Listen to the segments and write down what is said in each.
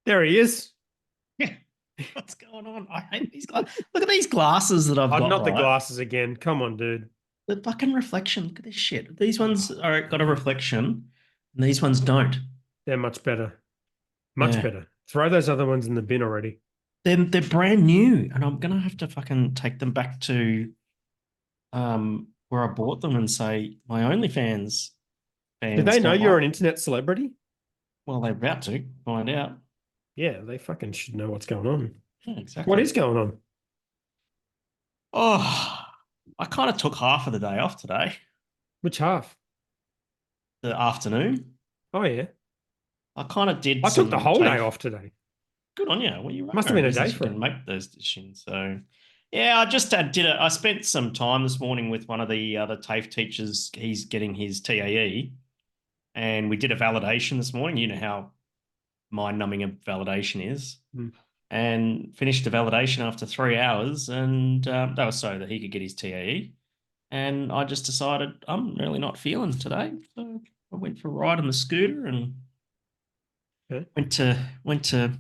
There he is. Yeah. What's going on? I hate these glasses. Look at these glasses that I've Oh, got, not the right? glasses again. Come on, dude. The fucking reflection. Look at this shit. These ones Oh, are got a reflection, and these ones don't. they're much better. Much Yeah. better. Throw those other ones in the bin already. They're brand new, and I'm gonna have to fucking take them back to where I bought them and say my OnlyFans Do fans they know don't you're like. an internet celebrity? Well, they're about to find out. Yeah, they fucking should know what's going on. Yeah, What exactly. is going on? Oh, I kind of took half of the day off today, Which half? the afternoon. Oh, yeah. I kind of did I took the some whole day TAFE. off today. Good on you. Well, you Must have are a been a day business. You for can it. make those decisions. So, yeah, I just did it. I spent some time this morning with one of the other TAFE teachers. He's getting his TAE, and we did a validation this morning. You know how mind-numbing a validation is. Hmm. And finished the validation after 3 hours, and that was so that he could get his TAE. And I just decided I'm really not feeling today, so I went for a ride on the scooter and Yeah. went to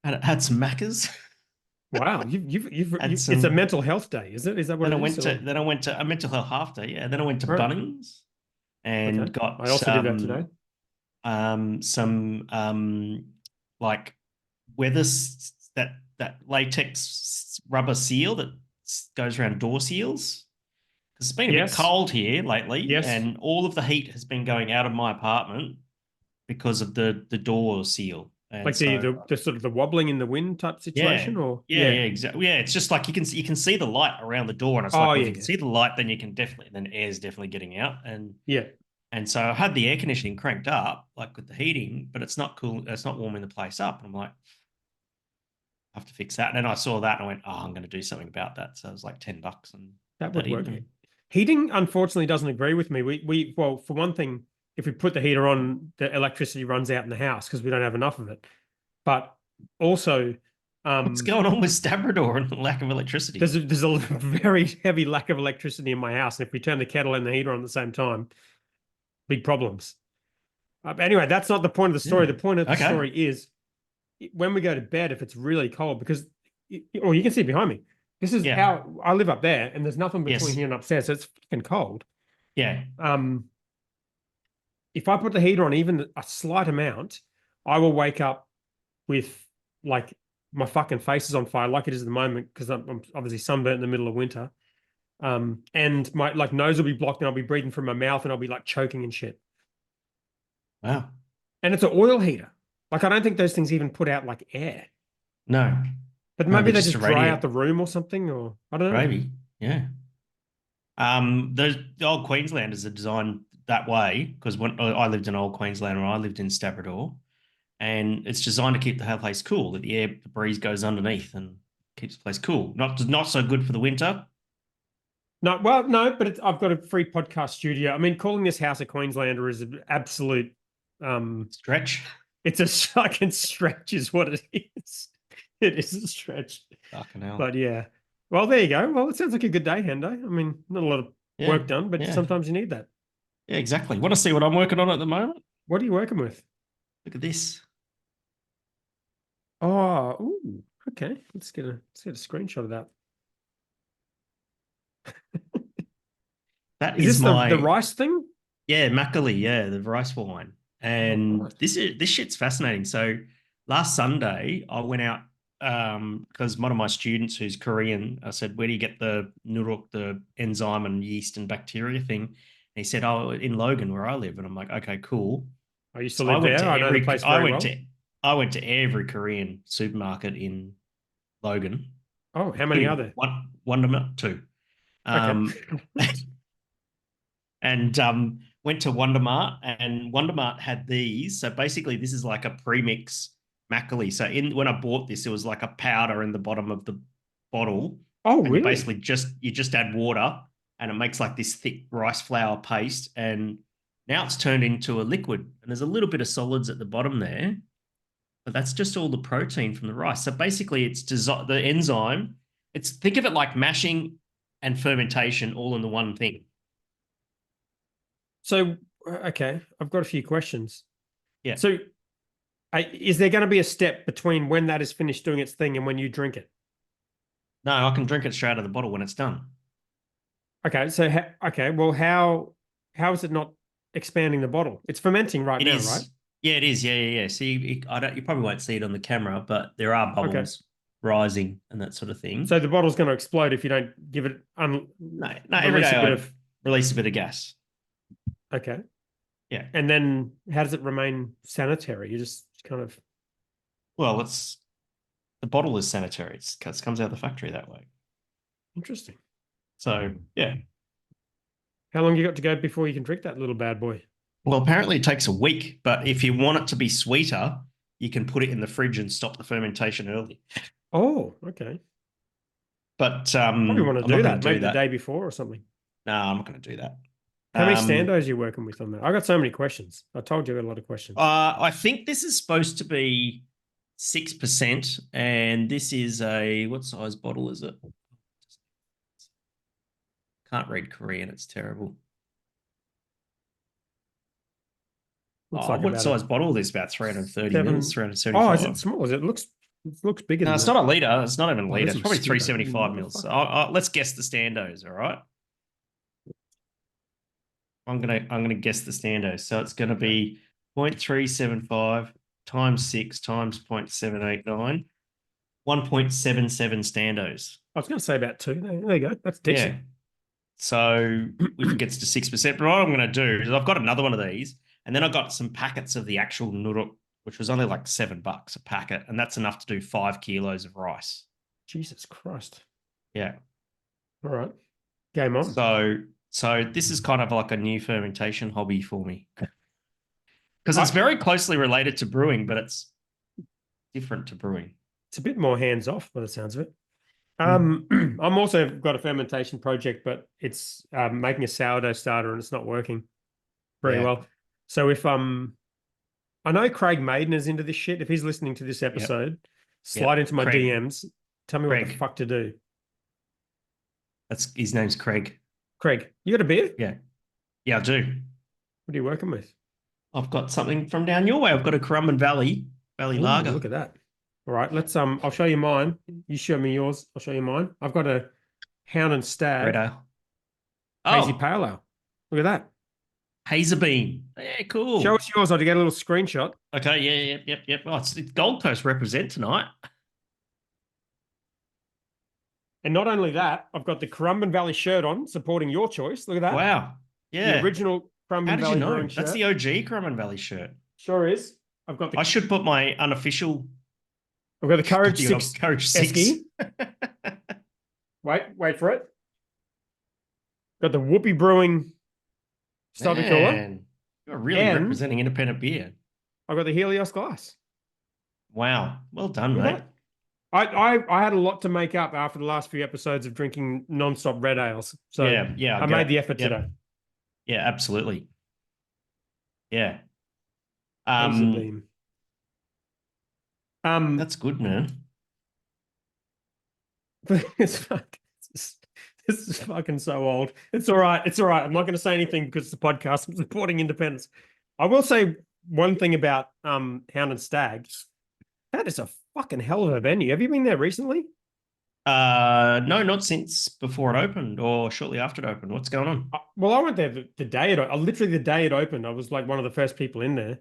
had some Maccas. Wow, Had it's a some. mental health day, is it? Is that what Then I it is? went to Or then I went to a mental health half day. Yeah. Then I went to right, Bunnings okay. and I got also did that today. some like that latex rubber seal that goes around door seals. Because it's been a bit Yes, cold here lately, yes. and all of the heat has been going out of my apartment because of the door seal. And Like so the sort of the wobbling in the wind type yeah, situation, or yeah, yeah. yeah, exactly. Yeah, it's just like you can see the light around the door, and it's Oh like, well, if yeah, you can yeah, see the light, then you can definitely then air's definitely getting out, yeah. and so I had the air conditioning cranked up, like with the heating, but it's not cool. It's not warming the place up. And I'm like, I have to fix that. And then I saw that and I went, oh, I'm going to do something about that. So it was like $10 and put That that would in. work. And Heating, unfortunately, doesn't agree with me. We well, for one thing, if we put the heater on, the electricity runs out in the house because we don't have enough of it. But also, what's um, going on with Labrador and the lack of electricity? there's a very heavy lack of electricity in my house, and if we turn the kettle and the heater on at the same time, big problems. Anyway, that's not the point of the story. Yeah. The point of the Okay. story is when we go to bed, if it's really cold, because, or you can see behind me, this is Yeah. how I live up there, and there's nothing between Yes. here and upstairs, so it's fucking cold. Yeah. Um, if I put the heater on even a slight amount, I will wake up with like my fucking face is on fire, like it is at the moment, because I'm obviously sunburnt in the middle of winter. And my like nose will be blocked, and I'll be breathing from my mouth, and I'll be like choking and shit. Wow. And it's an oil heater. Like I don't think those things even put out like air. No. But No, maybe they're they just just dry out irradiate. the room or something, or I don't know. Maybe. Yeah. The old Queenslanders are designed that way because when I lived in old Queensland, and I lived in Labrador, and it's designed to keep the whole place cool. That the breeze goes underneath and keeps the place cool. Not so good for the winter. No, well, no, but I've got a free podcast studio. I mean, calling this house a Queenslander is an absolute. Um, Stretch. it's a fucking stretch, is what it is. It is a stretch, Fucking hell. but yeah. Well, there you go. Well, it sounds like a good day, Hendo. I mean, not a lot of Yeah. work done, but Yeah. sometimes you need that. Yeah, exactly. Want to see what I'm working on at the moment? What are you working with? Look at this. Oh, ooh, okay. Let's get a screenshot of that. That Is is this the my rice thing? yeah, Macaulay, yeah, the rice wine. Oh, And right. this shit's fascinating. So last Sunday I went out because one of my students who's Korean, I said, where do you get the nuruk, the enzyme and yeast and bacteria thing? And he said, oh, in Logan where I live. And I'm like, okay, cool. I used to So live there. I know the place very well. I went to every Korean supermarket in Logan, Oh, how many are including there? Wondermint, two. Okay. Um, and went to Wondermart, and Wondermart had these. So basically, this is like a premix mackerel. So in when I bought this, it was like a powder in the bottom of the bottle, Oh, and really? you just add water, and it makes like this thick rice flour paste. And now it's turned into a liquid, and there's a little bit of solids at the bottom there, but that's just all the protein from the rice. So basically, the enzyme. It's think of it like mashing and fermentation all in the one thing. So, okay, I've got a few questions. Yeah. So, Is there going to be a step between when that is finished doing its thing and when you drink it? No, I can drink it straight out of the bottle when it's done. Okay, so okay, well, how is it not expanding the bottle? It's fermenting right It now, right? is. Yeah, it is. Yeah. See, I don't. You probably won't see it on the camera, but there are Okay, bubbles rising and that sort of thing. so the bottle's going to explode if you don't give it No. Every release day a bit I of. release a bit of gas. Okay, Yeah. and then how does it remain sanitary? You just kind of Well, it's the bottle is sanitary. It comes out of the factory that way. interesting. So yeah. How long you got to go before you can drink that little bad boy? Well, apparently it takes a week, but if you want it to be sweeter, you can put it in the fridge and stop the fermentation early. Oh, okay. But Probably want to I'm not do going that, to do maybe the that. day before or something. No, I'm not going to do that. How many standos are you working with on that? I got so many questions. I told you I got a lot of questions. I think this is supposed to be 6%, and this is what size bottle is it? Can't read Korean. It's terrible. Looks like What about size bottle is this? About 330 mils, Oh, is it 375. small? It looks bigger No, than it's that. not a liter. It's not even a Oh, liter. this It's is probably stupid. 375 You mils. motherfucker. Let's guess the standos. All right. I'm gonna guess the standos. So it's gonna be 0.375 times 6 times 0.789, 1.77 standos. I was going to say about two. There you go. That's decent. Yeah. So if it gets to 6%, but what I'm gonna do is I've got another one of these, and then I got some packets of the actual noodle, which was only like $7 a packet, and that's enough to do 5 kilos of rice. Jesus Christ. Yeah. All right. Game on. So this is kind of like a new fermentation hobby for me. Because it's I- very closely related to brewing, but it's different to brewing. It's a bit more hands off by the sounds of it. Mm. I'm also got a fermentation project, but it's making a sourdough starter and it's not working very Yeah. well. So if I know Craig Maiden is into this shit. If he's listening to this episode, slide into my Craig. DMs. Tell me what the Craig. fuck to do. That's his name's Craig. Craig, you got a beer? Yeah. Yeah, I do. What are you working with? I've got something from down your way. I've got a Currumbin Valley Ooh, Lager. look at that. All right, let's I'll show you mine. You show me yours. I'll show you mine. I've got a Hound and Stag Red ale. hazy Oh, pale ale. Look at that. Hazer bean. Yeah, cool. Show us yours. I'll get a little screenshot. Okay, yep. Oh, it's Gold Coast represent tonight. And not only that, I've got the Currumbin Valley shirt on, supporting your choice. Look at that. Wow. Yeah. The original How Currumbin did Valley you know? brewing That's shirt. the OG Currumbin Valley shirt. Sure is. I've got I should put my unofficial. I've got the Courage the 6 Courage 6. Esky. Wait for it. Got the Whoopie Brewing stubby cooler. Man, you're really And representing independent beer. I've got the Helios glass. Wow. Well done, Look at mate. that. I had a lot to make up after the last few episodes of drinking non-stop red ales. So Yeah, I made the effort Yep. today. Yeah, absolutely. Yeah. Hazy beam. That's good, man. This is fucking so old. It's all right. It's all right. I'm not going to say anything because it's a podcast. I'm supporting independence. I will say one thing about Hound and Stag. That is a fucking hell of a venue. Have you been there recently? No, not since before it opened or shortly after it opened. What's going on? Well, I went there the day literally the day it opened. I was like one of the first people in there.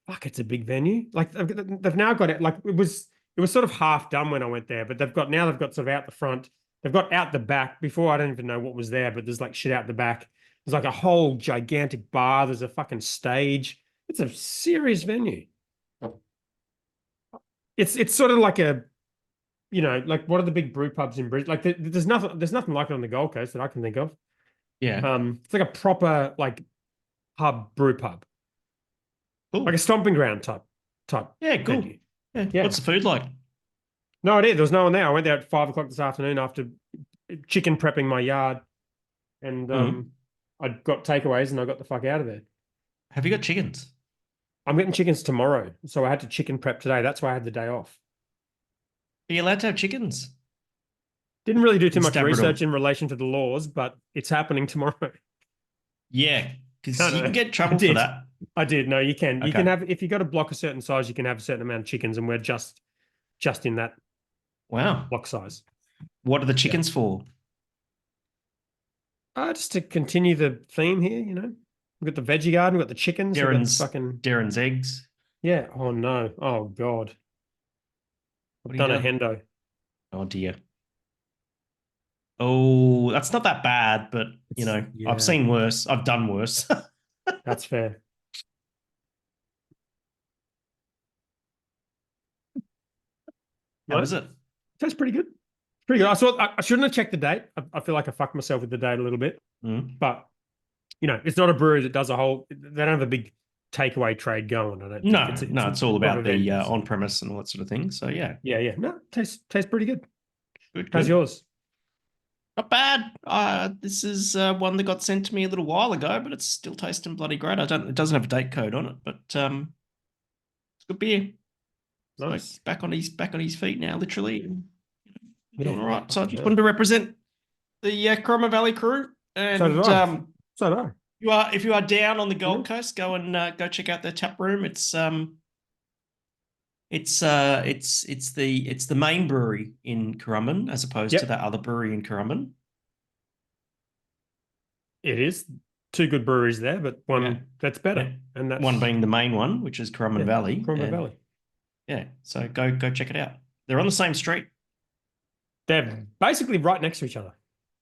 Fuck, it's a big venue. Like they've now got it. Like it was sort of half done when I went there, but they've got sort of out the front. They've got out the back. Before I don't even know what was there, but there's like shit out the back. There's like a whole gigantic bar. There's a fucking stage. It's a serious venue. It's sort of like a, like what are the big brew pubs in Brisbane? Like there's nothing like it on the Gold Coast that I can think of. Yeah. It's like a proper like brew pub. Cool. Like a stomping ground type. Yeah, cool. Venue. Yeah. What's the food like? No idea. There was no one there. I went there at 5 o'clock this afternoon after chicken prepping my yard, and I got takeaways and I got the fuck out of there. Have you got chickens? I'm getting chickens tomorrow, so I had to chicken prep today. That's why I had the day off. Are you allowed to have chickens? Didn't really do too much Labrador. research in relation to the laws, but it's happening tomorrow. Yeah, because No, you no, can get trouble I did. for that. I did. No, you can. You can Okay. have if you got a block a certain size, you can have a certain amount of chickens, and we're just in that Wow. block size. What are the Yeah. chickens for? Just to continue the theme here, we've got the veggie garden, we've got the chickens, we've got the Darren's fucking Darren's eggs. yeah. Oh no. Oh God. What I've are you done a doing? Hendo. Oh dear. Oh, that's not that bad, but It's I've yeah, seen worse. I've done worse. that's fair. How No, is it? tastes pretty good. Pretty good. I shouldn't have checked the date. I feel like I fucked myself with the date a little bit, Mm. but it's not a brewery that does a whole. They don't have a big takeaway trade going. I don't think No, it's no, it's all more of a about the vendors. on premise and all that sort of thing. So yeah, Yeah, yeah. No, tastes pretty good. good, How's good. yours? Not bad. This is one that got sent to me a little while ago, but it's still tasting bloody great. It doesn't have a date code on it, but it's good beer. So he's Nice. back on his feet now, literally, and Yeah. doing all right. So I Fucking just hell. wanted to represent the Cromer Valley crew. So did And I. So did I. if you are down on the You know? Gold Coast, go check out their tap room. It's the main brewery in Currumbin as opposed to Yep. that other brewery in Currumbin. It is two good breweries there, but Yeah, one that's yeah. better, and One that's being the main one, which is Currumbin yeah, Valley, Cromwell and Valley. yeah, so go check it out. They're on the same street. They're basically right next to each other,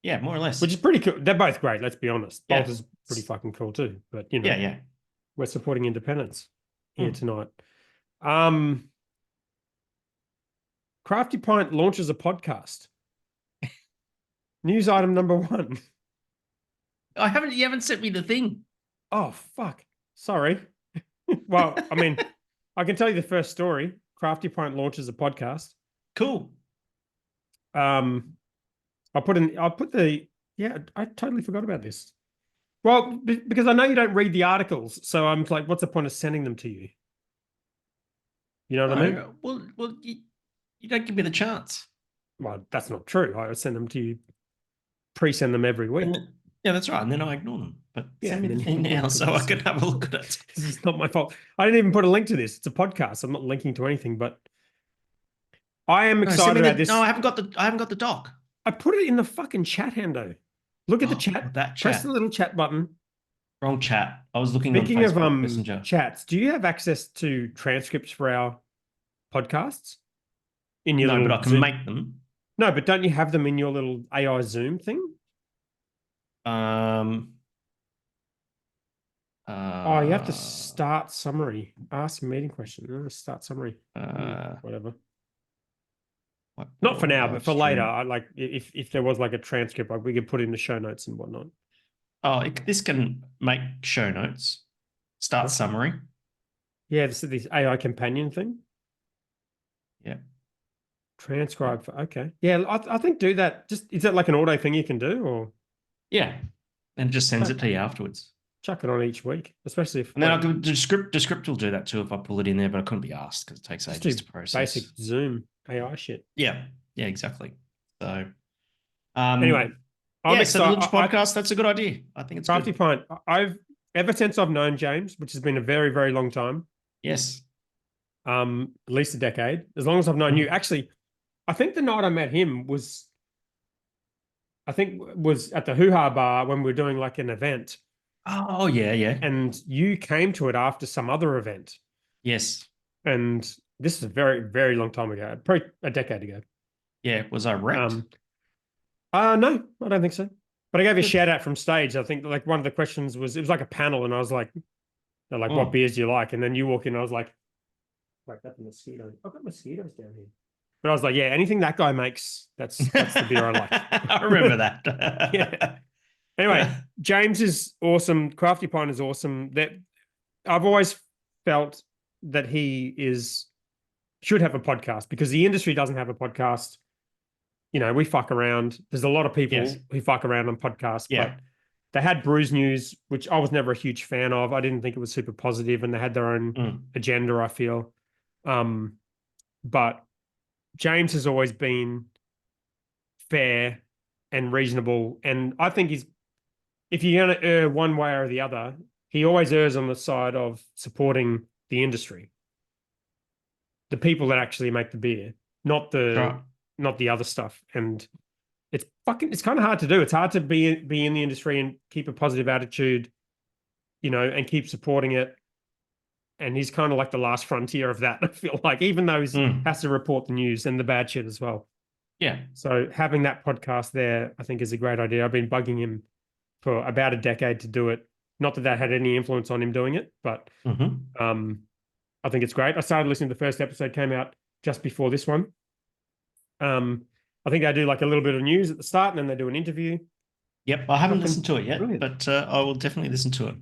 Yeah, more or less. which is pretty cool. They're both great. Let's be honest. Bolt Yeah, is pretty fucking cool too. But yeah. we're supporting independence here Hmm. tonight. Um, Crafty Pint launches a podcast. News item number one. You haven't sent me the thing. Oh fuck. Sorry. Well, I mean, I can tell you the first story. Crafty Pint launches a podcast. Cool. Um, I'll put the, yeah, I totally forgot about this. Well, because I know you don't read the articles, so I'm like, what's the point of sending them to you? You know what I mean? No, well, you don't give me the chance. Well, that's not true. I send them to you, pre-send them every week. Yeah, that's right. And then I ignore them. But Yeah, send me and the then thing now so I can have a look at it. This is not my fault. I didn't even put a link to this. It's a podcast. I'm not linking to anything, but I am No, send excited me about the. No, this. I haven't got the doc. I put it in the fucking chat, Hendo. Look at the Oh, chat. that Press the chat. little chat button. Wrong chat. I was looking on Speaking of Facebook Messenger. chats, do you have access to transcripts for our podcasts in your No, but little I can Zoom? make them. No, but don't you have them in your little AI Zoom thing? Um. Oh, you have to Uh. start summary. Ask a meeting question. Start summary. Uh. Whatever. Not for Whiteboard, now, but live for later. stream. I like if there was like a transcript, like we could put in the show notes and whatnot. Oh, this can make show notes. Start Okay. summary. Yeah, this AI companion thing. Yeah. Transcribe for okay. Yeah, I think do that. Just is that like an auto thing you can do, or Yeah. And it just sends it to you afterwards. chuck it on each week, especially if And then like the script will do that too if I pull it in there, but I couldn't be asked because it takes just ages do to process. basic Zoom AI shit. Yeah. Yeah, exactly. So Anyway, I'm yeah, so the excited. launch podcast, that's a good idea. I think it's Crafty good. Pint. I've ever since I've known James, which has been a very, very long time. Yes. At least a decade. As long as I've known you. Actually, I think the night I met him was at the Hoo Ha Bar when we were doing like an event. Oh yeah, yeah. And you came to it after some other event. Yes. And this is a very, very long time ago, probably a decade ago. Yeah. Was I wrecked? No, I don't think so. But I gave you a Good. shout out from stage. I think like one of the questions was it was like a panel, and I was like, they're like, what beers do you like? And then you walk in, and I was like that's a mosquito. I've got mosquitoes down here. But I was like, yeah, anything that guy makes, that's the beer I like. I remember that. Yeah. Anyway, James is awesome. Crafty Pine is awesome. That I've always felt that should have a podcast because the industry doesn't have a podcast. We fuck around. There's a lot of people Yes. who fuck around on podcasts, Yeah. but they had Brews News, which I was never a huge fan of. I didn't think it was super positive, and they had their own agenda, I feel. But James has always been fair and reasonable, and I think if you're going to err one way or the other, he always errs on the side of supporting the industry, the people that actually make the beer, not Right. the other stuff. And it's kind of hard to do. It's hard to be in the industry and keep a positive attitude, and keep supporting it. And he's kind of like the last frontier of that. I feel like, even though he has to report the news and the bad shit as well. Yeah. So having that podcast there, I think, is a great idea. I've been bugging him for about a decade to do it. Not that had any influence on him doing it, but I think it's great. I started listening to the first episode, came out just before this one. I think they do like a little bit of news at the start, and then they do an interview. Yep. I haven't listened to it yet, but I will definitely listen to it.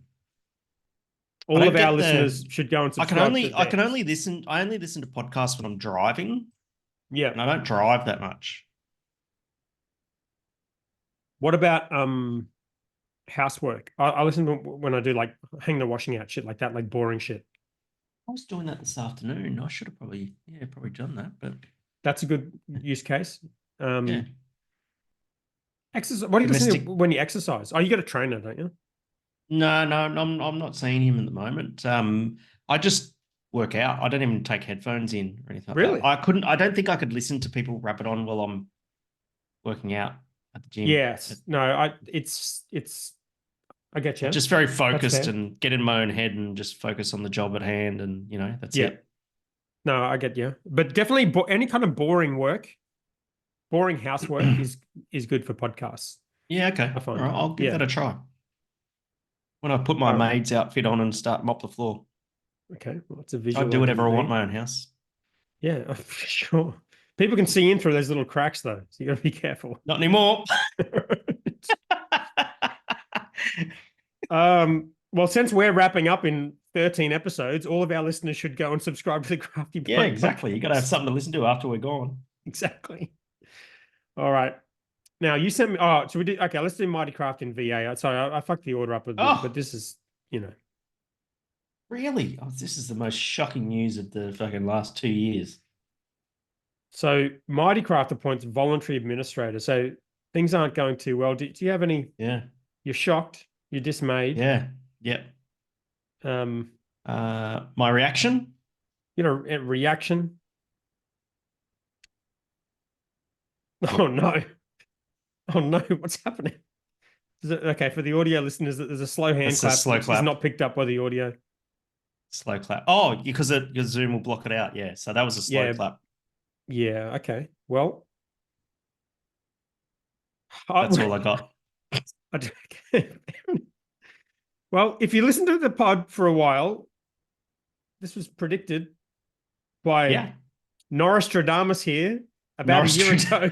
All of our listeners should go and subscribe. I only listen to podcasts when I'm driving. Yeah. And I don't drive that much. What about housework? I listen to when I do like hang the washing out shit like that, like boring shit. I was doing that this afternoon. I should have probably done that, but that's a good use case. Yeah. Exercise. What do you listen to when you exercise? Oh, you got a trainer, don't you? No, I'm not seeing him at the moment. I just work out. I don't even take headphones in or anything like that. I don't think I could listen to people rap it on while I'm working out at the gym. Yes. No, I get you. Just very focused and get in my own head and just focus on the job at hand, and that's it. No, I get you. But definitely any kind of boring housework is good for podcasts. Yeah, okay. I find. All right, I'll give that a try. When I put my maid's outfit on and start mop the floor. Okay, well, that's a visual. I do whatever I want in my own house. Yeah, for sure. People can see in through those little cracks, though, so you got to be careful. Not anymore. Well, since we're wrapping up in 13 episodes, all of our listeners should go and subscribe to the Crafty Pint. Yeah, exactly. You got to have something to listen to after we're gone. Exactly. All right. Now you sent me. Oh, so we did. Okay, let's do Mighty Craft in VA. Sorry, I fucked the order up a bit, but this is, Really? Oh, this is the most shocking news of the fucking last 2 years. So Mighty Craft appoints voluntary administrator. So things aren't going too well. Do you have any? Yeah. You're shocked. You're dismayed. Yeah. Yep. My reaction? Reaction. Oh no. Oh no, what's happening? Okay, for the audio listeners, there's a slow hand clap. It's not picked up by the audio. Slow clap. Oh, because your Zoom will block it out. Yeah, so that was a slow clap. Yeah, okay. Well, that's all I got. Well, if you listen to the pod for a while, this was predicted by Nostradamus here about a year ago.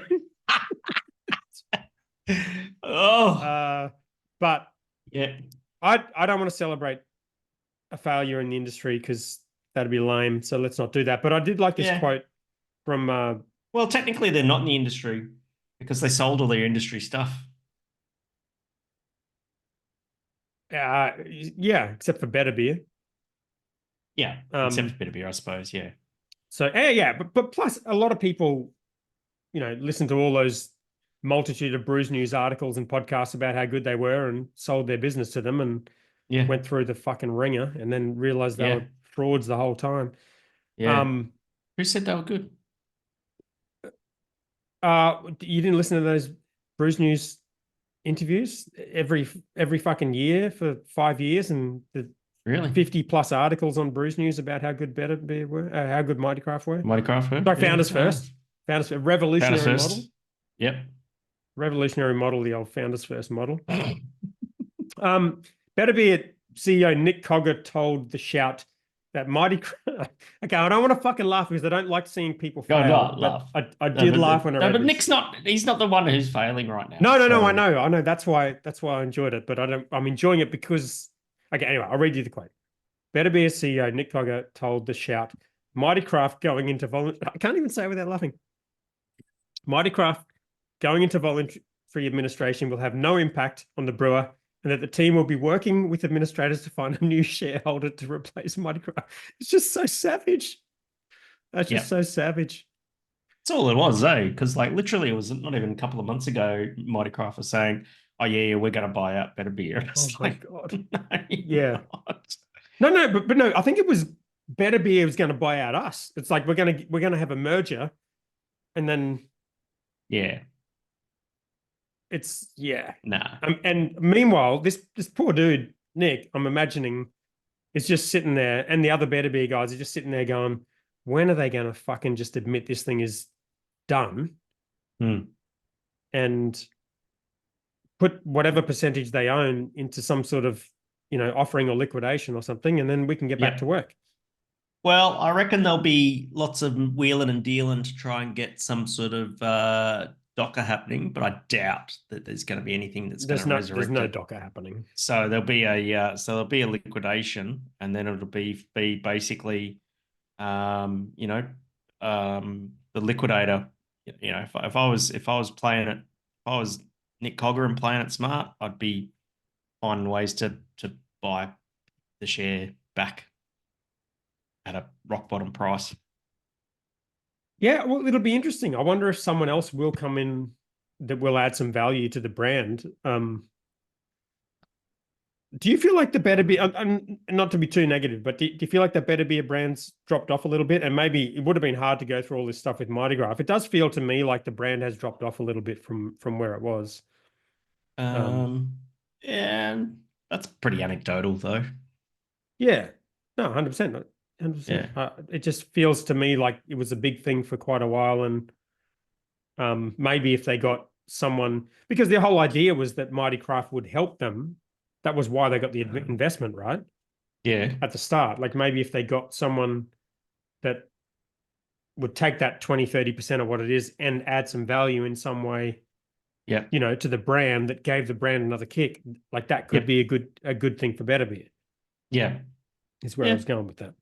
But yeah, I don't want to celebrate a failure in the industry because that'd be lame. So let's not do that. But I did like this quote from. Well, technically, they're not in the industry because they sold all their industry stuff. Yeah, except for better beer. Yeah, except for better beer, I suppose. Yeah. So but plus a lot of people, listen to all those multitude of Brews News articles and podcasts about how good they were and sold their business to them and went through the fucking ringer and then realized they were frauds the whole time. Yeah. Who said they were good? You didn't listen to those Brews News interviews every fucking year for 5 years, and the 50 plus articles on Brews News about how good better beer were, how good Mighty Craft were. Sorry, Founders First. Revolutionary model. Yep. Revolutionary model, the old Founders First model. Better Beer CEO Nick Cogger told The Shout that Mighty Craft. Okay, I don't want to fucking laugh because I don't like seeing people fail. Laugh. I did laugh when I read but this. Nick's not. He's not the one who's failing right now. No. I know. That's why I enjoyed it. But I'm enjoying it because. Okay, anyway, I'll read you the quote. Better Beer CEO Nick Cogger told The Shout, Mighty Craft going into I can't even say it without laughing. Mighty Craft going into voluntary administration will have no impact on the brewer, and that the team will be working with administrators to find a new shareholder to replace Mighty Craft. It's just so savage. That's just so savage. That's all it was, eh? Because literally it was not even a couple of months ago, Mighty Craft was saying, oh yeah, we're going to buy out better beer. Oh It's my like, God. no, you're Yeah. not. No, but no, I think it was Better Beer was going to buy out us. It's like we're gonna have a merger, and then Yeah, it's yeah. nah. And meanwhile, this poor dude Nick, I'm imagining, is just sitting there, and the other Better Beer guys are just sitting there going, "When are they going to fucking just admit this thing is done Hmm. and put whatever percentage they own into some sort of offering or liquidation or something, and then we can get back to Yep. work." Well, I reckon there'll be lots of wheeling and dealing to try and get some sort of docker happening, but I doubt that there's going to be anything that's going to There's resurrect no it. docker happening. So there'll be a liquidation, and then it'll be basically the liquidator. If I was playing it, if I was Nick Cogger and playing it smart, I'd be finding ways to buy the share back at a rock bottom price. Yeah, well, it'll be interesting. I wonder if someone else will come in that will add some value to the brand. Do you feel like the Better Beer, and not to be too negative, but do you feel like the Better Beer brands dropped off a little bit? And maybe it would have been hard to go through all this stuff with Mardi Gras. It does feel to me like the brand has dropped off a little bit from where it was. Um, And that's pretty anecdotal though. yeah, no, 100%, 100%. Yeah. It just feels to me like it was a big thing for quite a while, and maybe if they got someone, because the whole idea was that Mighty Craft would help them. That was why they got the investment, right? Yeah. At the start. Like maybe if they got someone that would take that 20-30% of what it is and add some value in some way, Yep. to the brand, that gave the brand another kick, like that could Yep. be a good thing for Better Beer, Yeah. is where I Yeah. was going with that.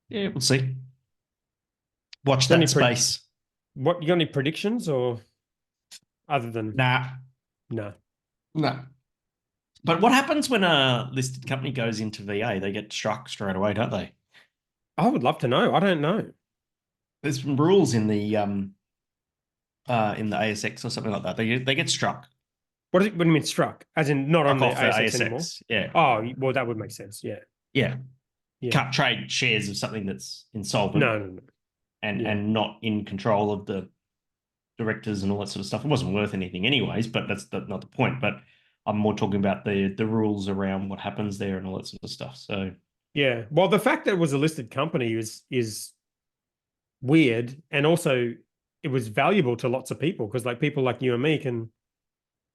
Yeah. We'll see. Watch Got any that space. what you got any predictions, or other than Nah. no? No. But what happens when a listed company goes into VA? They get struck straight away, don't they? I would love to know. I don't know. There's some rules in the ASX or something like that. They get struck. What do you mean struck? As in not on Struck the off the ASX anymore? ASX. Yeah. Oh, well, that would make sense. Yeah. Yeah. You Yeah. can't trade shares of something that's insolvent No. and Yeah. not in control of the directors and all that sort of stuff. It wasn't worth anything anyways, but that's not the point. But I'm more talking about the rules around what happens there and all that sort of stuff. So Yeah. Well, the fact that it was a listed company is weird, and also it was valuable to lots of people, because like people like you and me can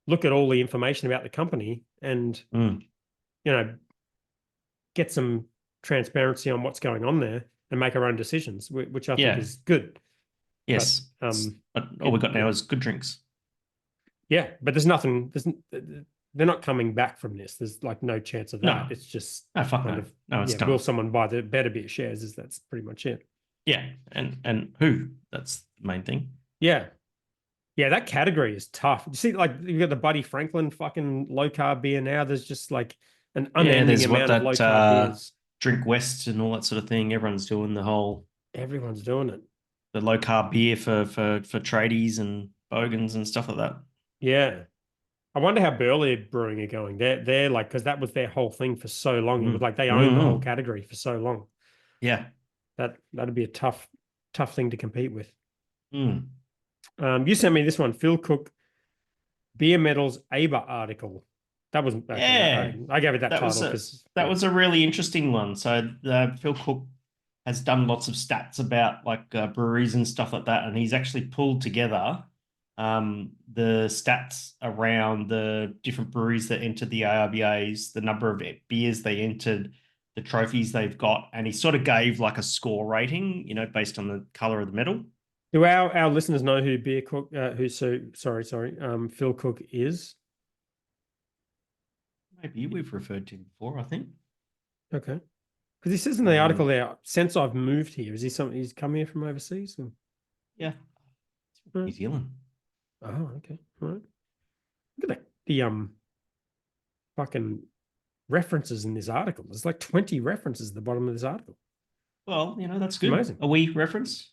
look at all the information about the company and you know get some transparency on what's going on there and make our own decisions, which I think yeah, is good. yes. But But all we got now is good drinks. yeah, but there's nothing. They're not coming back from this. There's like no chance of that. No, It's just no, fuck kind no. of No, it's yeah. Will done. someone buy the Better Beer shares? That's pretty much it. Yeah, and who? That's the main thing. Yeah, yeah. That category is tough. You see, like you got the Buddy Franklin fucking low carb beer now. There's just like an Yeah, unending there's what amount of low that carb beers. Drink West and all that sort of thing. Everyone's doing the whole Everyone's doing it. the low carb beer for tradies and bogans and stuff like that. Yeah. I wonder how Burley Brewing are going. They're like, because that was their whole thing for so long. It was Mm. like they owned the whole Mm. category for so long. Yeah. That'd be a tough thing to compete with. Mm. You sent me this one, Phil Cook, Beer Medals Aber article. That was okay. Yeah. I gave it that That was title a because that was a really interesting one. So Phil Cook has done lots of stats about like breweries and stuff like that, and he's actually pulled together the stats around the different breweries that entered the ARBAs, the number of beers they entered, the trophies they've got, and he sort of gave like a score rating, based on the color of the medal. do our listeners know who Beer Cook Phil Cook is? Maybe we've referred to him before, I think. Okay. Because he says in the article there, since I've moved here, is he something he's come here from overseas? Or? Yeah. New Zealand. Oh, okay. All right. Look at the fucking references in this article. There's like 20 references at the bottom of this article. Well, that's good. Amazing. A wee reference?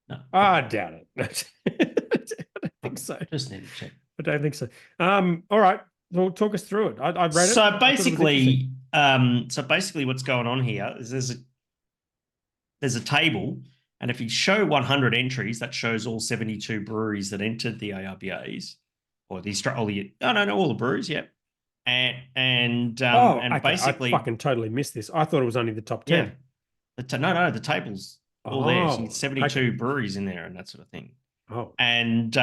No. I doubt it. I don't think so. Just need to check. I don't think so. All right. Well, talk us through it. I read it. So I thought it was interesting. basically, what's going on here is there's a table, and if you show 100 entries, that shows all 72 breweries that entered the ARBAs, or all the breweries, yeah, Oh, and okay. I basically, fucking totally missed this. I thought it was only the top yeah, 10. the table's all there. So you get Oh, 72 okay. breweries in there and that sort of thing, Oh, and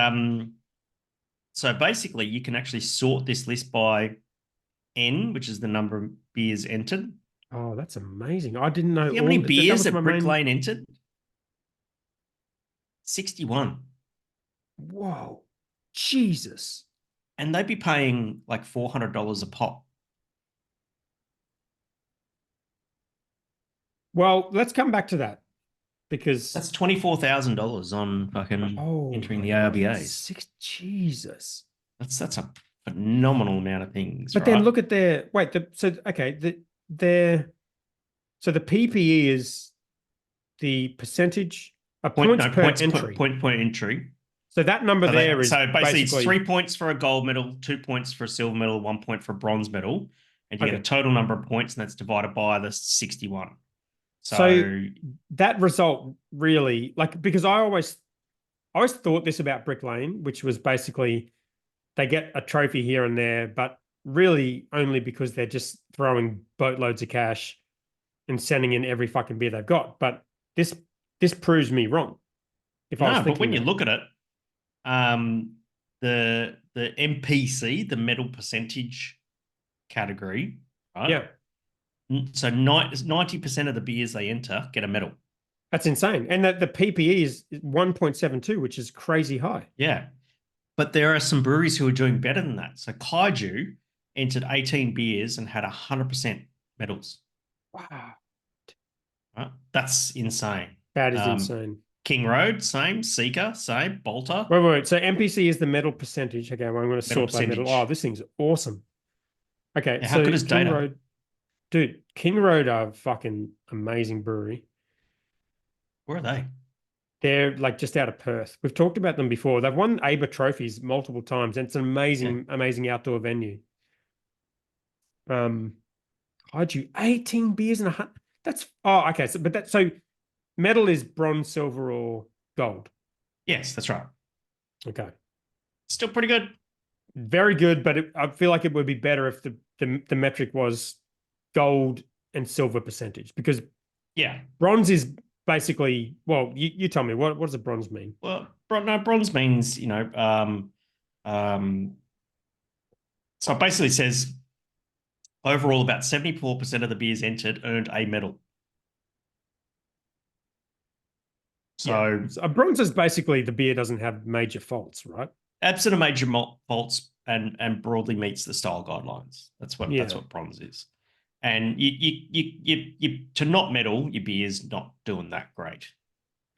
so basically, you can actually sort this list by N, which is the number of beers entered. oh, that's amazing. I didn't know See how many all that beers was my that Brick main. Lane entered? 61. Whoa, Jesus. And they'd be paying like $400 a pop. Well, let's come back to that because That's $24,000 on fucking oh entering my the God, ARBAs. six Jesus. That's a phenomenal amount of things, But then right? look at their wait. Their so the PPE is the percentage Point points no per points entry. point entry. So that number there is So basically it's basically 3 points for a gold medal, 2 points for a silver medal, 1 point for a bronze medal, and you get a okay. total number of points, and that's divided by the 61. So So that result really like because I always thought this about Brick Lane, which was basically they get a trophy here and there, but really only because they're just throwing boatloads of cash and sending in every fucking beer they've got. But this this proves me wrong if I was no, but thinking when you that. look at it, um, the MPC, the medal percentage category, right? Yeah, So 90% of the beers they enter get a medal. that's insane. And the PPE is 1.72, which is crazy high. Yeah. But there are some breweries who are doing better than that. So Kaiju entered 18 beers and had 100% medals. Wow. Right? That's insane. That is Um, insane. King Road, same. Seeker, same. Bolter, Wait. So MPC is the medal percentage. Okay, well, I'm going to medal sort by medal. Oh, percentage. this thing's awesome. Okay, Now, how good so is King data? Road, dude, King Road are fucking amazing brewery. Where are they? They're like just out of Perth. We've talked about them before. They've won ABA trophies multiple times, and it's an Yeah. amazing outdoor venue. Um, Kaiju, 18 beers and a hundred. That's okay. So medal is bronze, silver, or gold. Yes, that's right. Okay, Still pretty good. very good, but I feel like it would be better if the metric was gold and silver percentage because Yeah. bronze is basically well, you tell me what does a bronze mean? Well, no, bronze means, um, so it basically says overall about 74% of the beers entered earned a medal. Yeah, So so a bronze is basically the beer doesn't have major faults, right? absent of major faults and broadly meets the style guidelines. That's Yeah. what bronze is. And you to not medal, your beer's not doing that great.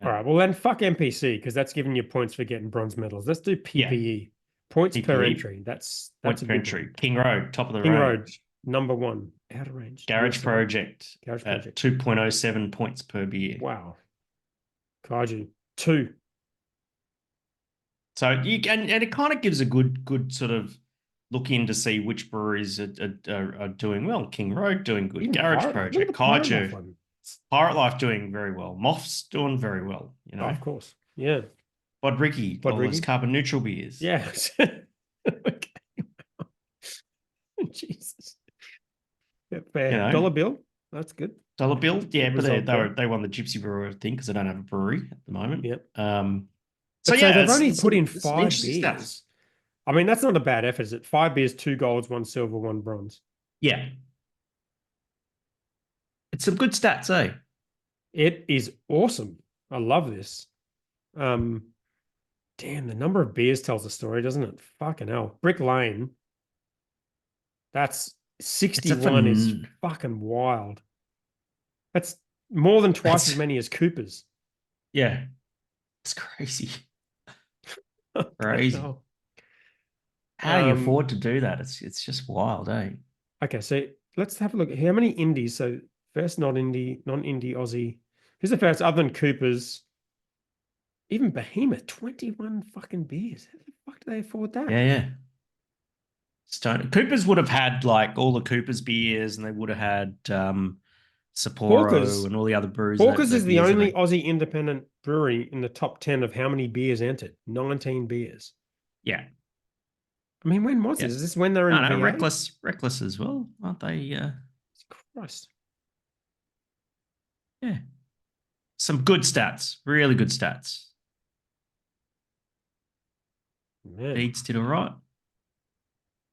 All right. Well, then fuck NPC because that's giving you points for getting bronze medals. Let's do Yeah, PPE. Points per PPE, entry. That's points a per good one. entry. King Road, top of the King Road, range. number one, out of range. Garage USA. Project Garage at Project. 2.07 points per beer. Wow. Kaiju, two. So and it kind of gives a good sort of look in to see which breweries are doing well. King Road doing good. Even Garage Pirate Life. Look at Project, the Pirate Life Kaiju, one. Pirate Life doing very well. Moth's doing very well. Oh, of course. Yeah. Bod Ricky, all those Bodrigi. carbon neutral beers. Yes. Okay. Jesus. Yeah, You fair. know, Dollar bill. That's good. dollar bill. Yeah, Good but result there. they won the Gypsy Brewer thing because they don't have a brewery at the moment. Yep. So But so yeah, they've only put in there's some five interesting stats. beers. I mean, that's not a bad effort, is it? Five beers, two golds, one silver, one bronze. Yeah, it's some good stats, eh? It is awesome. I love this. Um, damn, the number of beers tells a story, doesn't it? Fucking hell. Brick Lane, that's It's a 61 is fun. fucking wild. That's more than twice as That's many as Cooper's. yeah, it's crazy, Okay, crazy. no. How do you afford to do that? It's just wild, eh? Okay, so let's have a look. How many indies? So first non-indie, non-indie Aussie. Who's the first other than Cooper's? Even Behemoth, 21 fucking beers. How the fuck do they afford that? Yeah, yeah. Stone Coopers would have had like all the Coopers beers, and they would have had Sapporo Hawkers and all the other brews Hawkers that is the beers that only they. Aussie independent brewery in the top 10 of how many beers entered. 19 beers. Yeah, I mean, when was yeah. this? Is this when they're No, in no, VA? reckless as well, aren't they? Christ. Yeah, some good stats, really good stats. Man. Deeds did all right.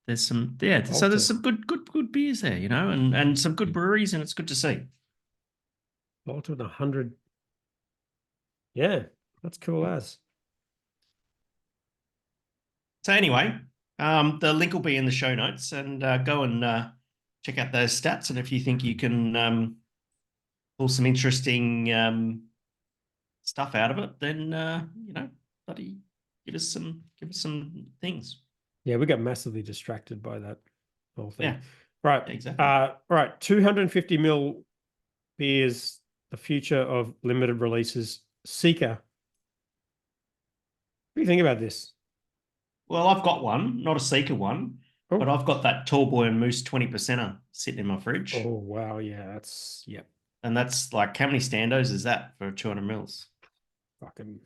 There's some, yeah. So Volta. there's some good beers there, you know, and some good breweries, and it's good to see. Volta with 100. Yeah, that's cool as. So anyway, the link will be in the show notes, and go and check out those stats. And if you think you can pull some interesting stuff out of it, then bloody give us some things. Yeah, we got massively distracted by that whole thing. Yeah, right. exactly. All right. 250 mil beers, the future of limited releases. Seeker. What do you think about this? Well, I've got one, not a Seeker one, but I've got that Tall Boy and Moose 20%er sitting in my fridge. Oh, wow. Yeah, yep. And that's like, how many standos is that for 200 mils? Fucking.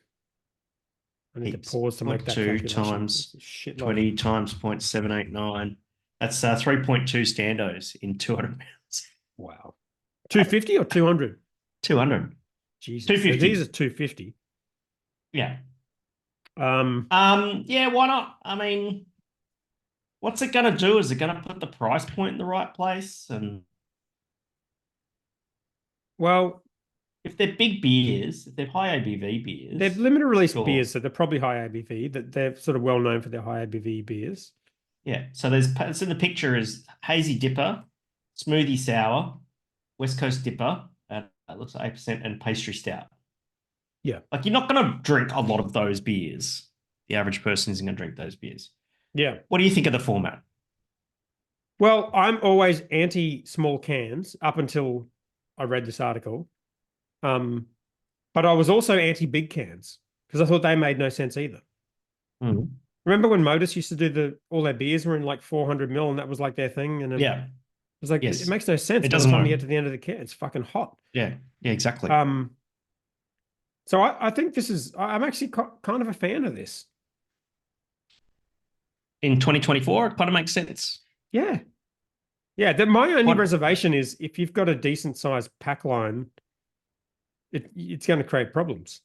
I need to pause to make that 2 calculation. times 20 times 0.789. That's 3.2 standos in 200 mils. Wow. 250 or 200? 200. Jesus. 250. So these are 250. Yeah. Yeah, why not? I mean, what's it gonna do? Is it gonna put the price point in the right place? And well, if they're big beers, if they're high ABV beers, they're limited release sure. beers, so they're probably high ABV. That they're sort of well known for their high ABV beers. Yeah. So it's in the picture is hazy dipper, smoothie sour, West Coast dipper, at it looks like 8%, and pastry stout. Yeah. Like, you're not gonna drink a lot of those beers. The average person isn't gonna drink those beers. Yeah. What do you think of the format? Well, I'm always anti small cans up until I read this article. But I was also anti big cans because I thought they made no sense either. Mm. Remember when Modus used to do all their beers were in like 400 mil and that was like their thing? And Yeah. it was like, Yes. it makes no sense. It By the doesn't time you work. get to the end of the can, it's fucking hot. Yeah. Yeah, exactly. So I think I'm actually kind of a fan of this. In 2024, it kind of makes sense. Yeah. Yeah. My only reservation is if you've got a decent sized pack line, it's going to create problems.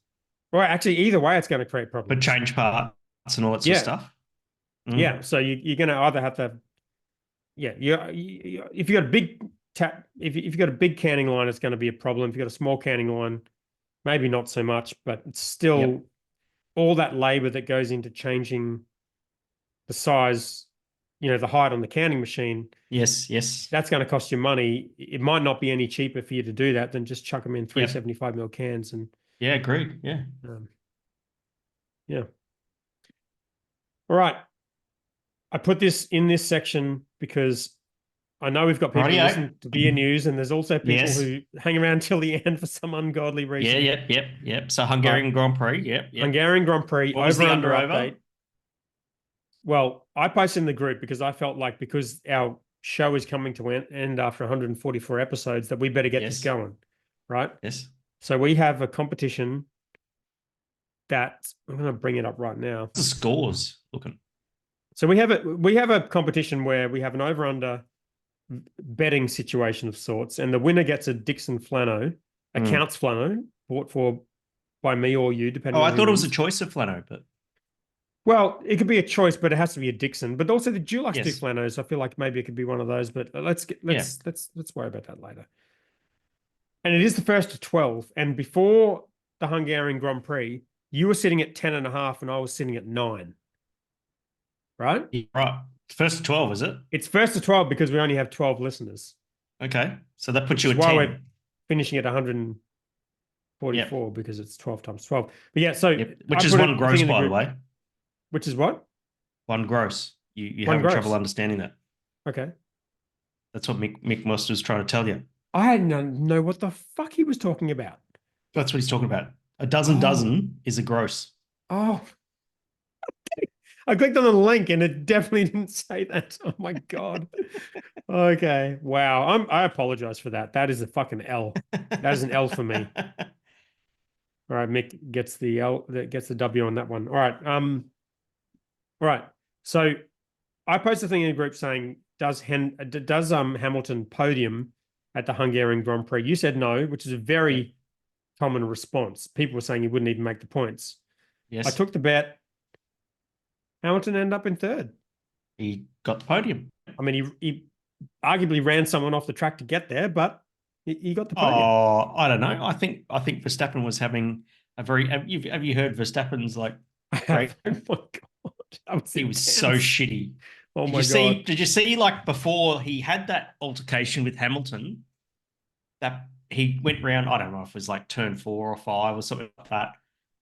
Well, actually, either way, it's going to create problems. But change parts and all that sort of stuff. Mm. Yeah. So you're going to either have to, if you got a big if you've got a big canning line, it's going to be a problem. If you've got a small canning line, maybe not so much, but it's still all that labor that goes into changing the size, the height on the canning machine. Yes, yes. That's going to cost you money. It might not be any cheaper for you to do that than just chuck them in 375 mil cans. And yeah, agreed. Yeah. Yeah. All right. I put this in this section because I know we've got people who listen to beer news, and there's also people who hang around till the end for some ungodly reason. Yep. So Hungarian Grand Prix, yep. Hungarian Grand Prix, what was the under update. Well, I posted in the group because I felt like because our show is coming to end after 144 episodes that we better get this going, right? Yes. So we have a competition that I'm going to bring it up right now. The scores looking. So we have a competition where we have an over-under betting situation of sorts, and the winner gets a Dixon Flano, a Counts Flano, bought for by me or you, depending on I thought it was a choice of Flano, but well, it could be a choice, but it has to be a Dixon. But also the Dulux do Flanos. I feel like maybe it could be one of those, but let's worry about that later. And it is the first to 12. And before the Hungarian Grand Prix, you were sitting at 10.5 and I was sitting at 9. Right? Yeah, right. First to 12, is it? It's first to 12 because we only have 12 listeners. Okay. So that puts you at 10. Why we're finishing at 144 because it's 12 times 12. But yeah, so which is one gross, by the way. Which is what? One gross. You have trouble understanding that. Okay. That's what Mick Most was trying to tell you. I didn't know what the fuck he was talking about. That's what he's talking about. A dozen is a gross. Oh. I clicked on the link and it definitely didn't say that. Oh my God. Okay. Wow. I apologize for that. That is a fucking L. That is an L for me. All right, Mick gets the L, that gets the W on that one. All right. All right. So I posted a thing in the group saying, does Hamilton podium at the Hungarian Grand Prix? You said no, which is a very common response. People were saying he wouldn't even make the points. I Yes, took the bet. Hamilton ended up in third. he got the podium. I mean, he arguably ran someone off the track to get there, but he got the podium. Oh, I don't know. I think Verstappen was having a very. Have you heard Verstappen's like I great? have. Oh my God. That was He was so intense. shitty. Oh Did my you see? God. Did you see like before he had that altercation with Hamilton? That he went round. I don't know if it was like turn 4 or 5 or something like that,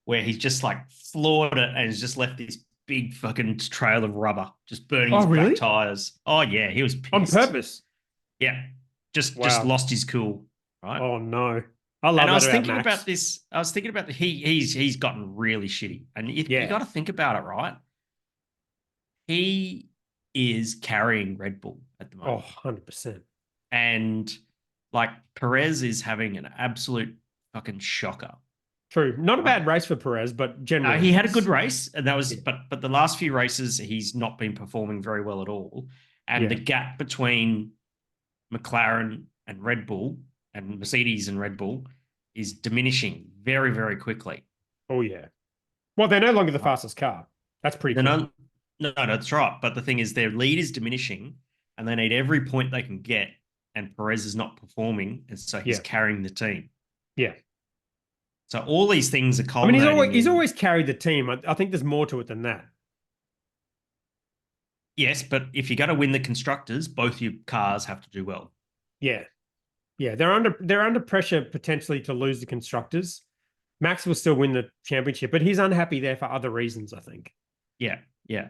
where he's just like floored it and has just left this big fucking trail of rubber, just burning Oh, his back really? tires. Oh yeah, he was On pissed. purpose. Yeah, just Wow. lost his cool, right? Oh no. I And love I that was about thinking about Max. this. I was thinking about he's gotten really shitty, and you Yeah. got to think about it, right? He is carrying Red Bull at the Oh, moment, 100%. and like Perez is having an absolute fucking shocker. True. Not a Right? bad race for Perez, but generally, He had a yes. good race, and that was Yeah. but the last few races he's not been performing very well at all, and the Yeah. gap between McLaren and Red Bull and Mercedes and Red Bull is diminishing very very quickly. Oh, yeah. Well, they're no longer the fastest car. That's pretty No, clear. no, no, that's right. But the thing is, their lead is diminishing, and they need every point they can get. And Perez is not performing, and so he's Yeah. carrying the team. Yeah. So all these things are I mean, culminating he's in always carried the team. I think there's more to it than that. yes, but if you're going to win the constructors, both your cars have to do well. Yeah. Yeah. They're under pressure potentially to lose the constructors. Max will still win the championship, but he's unhappy there for other reasons, I think. Yeah, yeah.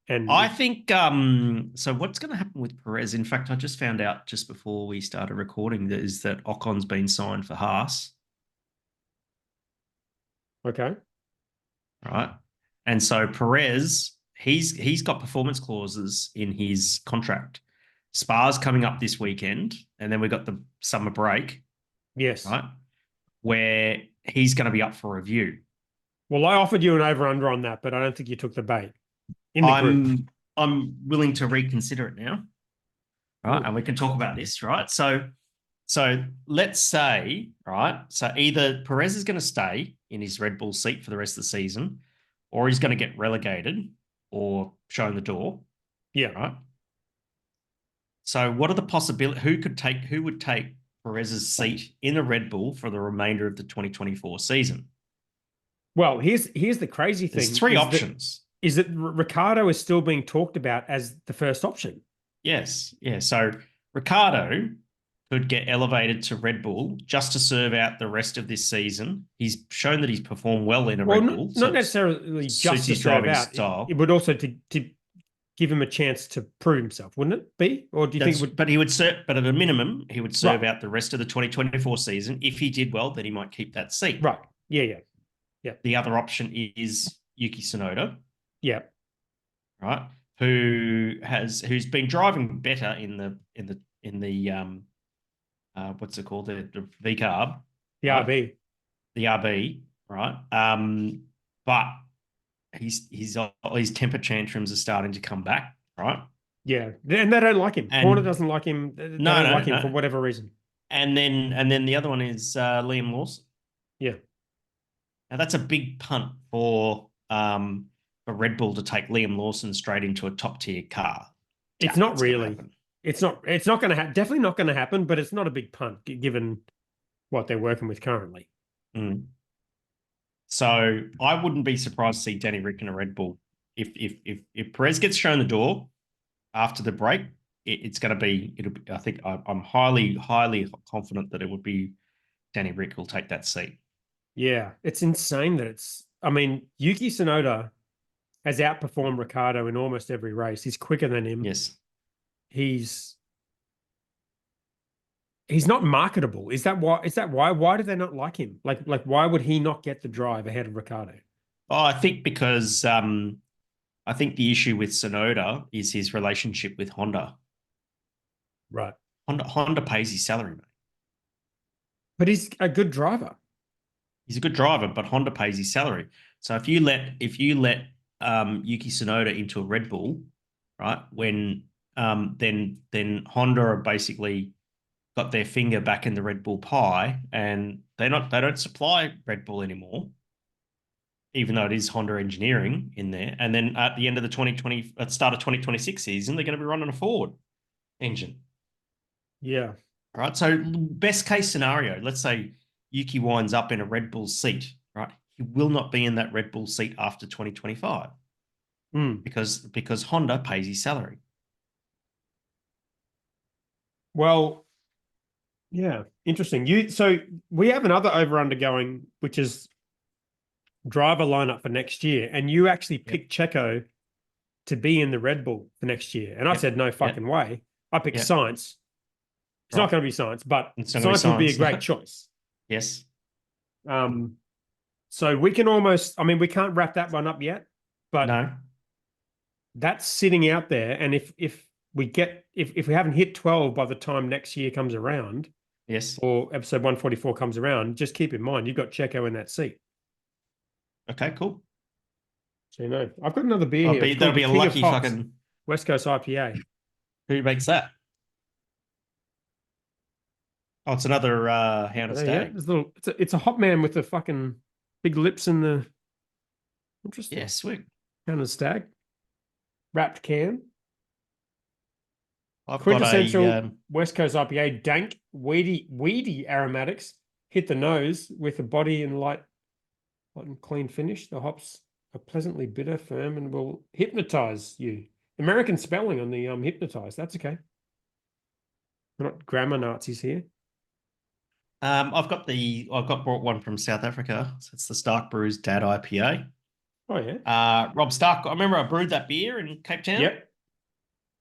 And I think so what's going to happen with Perez? In fact, I just found out just before we started recording that is that Ocon's been signed for Haas, okay. right? And so Perez, he's got performance clauses in his contract. Spa's coming up this weekend, and then we've got the summer break, Yes. right? Where he's going to be up for review. Well, I offered you an over-under on that, but I don't think you took the bait in the group. I'm willing to reconsider it now, right? Ooh. And we can talk about this, right? So let's say, right? So either Perez is going to stay in his Red Bull seat for the rest of the season, or he's going to get relegated or shown the door, Yeah. right? So what are the possibilities? Who would take Perez's seat in a Red Bull for the remainder of the 2024 season? Well, here's the crazy thing. There's three options. Is that Ricardo is still being talked about as the first option. Yes. Yeah. So Ricardo could get elevated to Red Bull just to serve out the rest of this season. He's shown that he's performed well in a Red Bull. Not necessarily just to his serve driving out. style. It would also to give him a chance to prove himself, wouldn't it be? Or do you think it would? But he would serve. But at a minimum, he would serve Right. out the rest of the 2024 season. If he did well, then he might keep that seat. Right. Yeah. The other option is Yuki Tsunoda, Yeah. right? Who's been driving better in the what's it called, the V carb, The right? RB. The RB, right? But his temper tantrums are starting to come back, right? Yeah. And they don't like him. Horner doesn't like him. They don't like him for whatever reason. And then the other one is Liam Lawson. Yeah. Now that's a big punt for Red Bull to take Liam Lawson straight into a top tier car. It's not really. It's not going to happen. Definitely not going to happen, but it's not a big punt given what they're working with currently. Mm. So I wouldn't be surprised to see Danny Rick in a Red Bull. If Perez gets shown the door after the break, it's going to be, I think I'm highly confident that it would be Danny Rick who'll take that seat. Yeah, it's insane that I mean, Yuki Tsunoda has outperformed Ricardo in almost every race. He's quicker than him. Yes. He's not marketable. Is that why? Why do they not like him? Like why would he not get the drive ahead of Ricardo? Oh, I think because I think the issue with Sonoda is his relationship with Honda. Right. Honda pays his salary, mate. But he's a good driver. He's a good driver, but Honda pays his salary. So if you let Yuki Tsunoda into a Red Bull, right, when then Honda are basically got their finger back in the Red Bull pie, and they don't supply Red Bull anymore, even though it is Honda engineering in there. And then at the end of the 2020, at the start of 2026 season, they're going to be running a Ford engine. Yeah. Right. So best case scenario, let's say Yuki winds up in a Red Bull seat, right? He will not be in that Red Bull seat after 2025 because Honda pays his salary. Well, yeah, interesting. So we have another over undergoing, which is driver lineup for next year, and you actually picked Checo to be in the Red Bull for next year, and I said no fucking way. I picked Science. It's not going to be Science, but Science would be a great choice. Yes. So we can almost, I mean, we can't wrap that one up yet, but no, that's sitting out there. And if we haven't hit 12 by the time next year comes around, yes, or episode 144 comes around, just keep in mind you've got Checo in that seat. Okay, cool. So I've got another beer here. That'll be a lucky fucking West Coast IPA. Who makes that? Oh, it's another Hound and Stag. Yeah, it's a hot man with the fucking big lips and the interesting. Yeah, sweet. Hound and Stag. Wrapped can. I've Quintessential got a West Coast IPA, dank, weedy aromatics. Hit the nose with a body and light and clean finish. The hops are pleasantly bitter, firm, and will hypnotize you. American spelling on the hypnotize. That's okay. We're not grammar Nazis here. I've brought one from South Africa. So it's the Stark Brews Dad IPA. Oh yeah. Rob Stark. I remember I brewed that beer in Cape Town. Yep.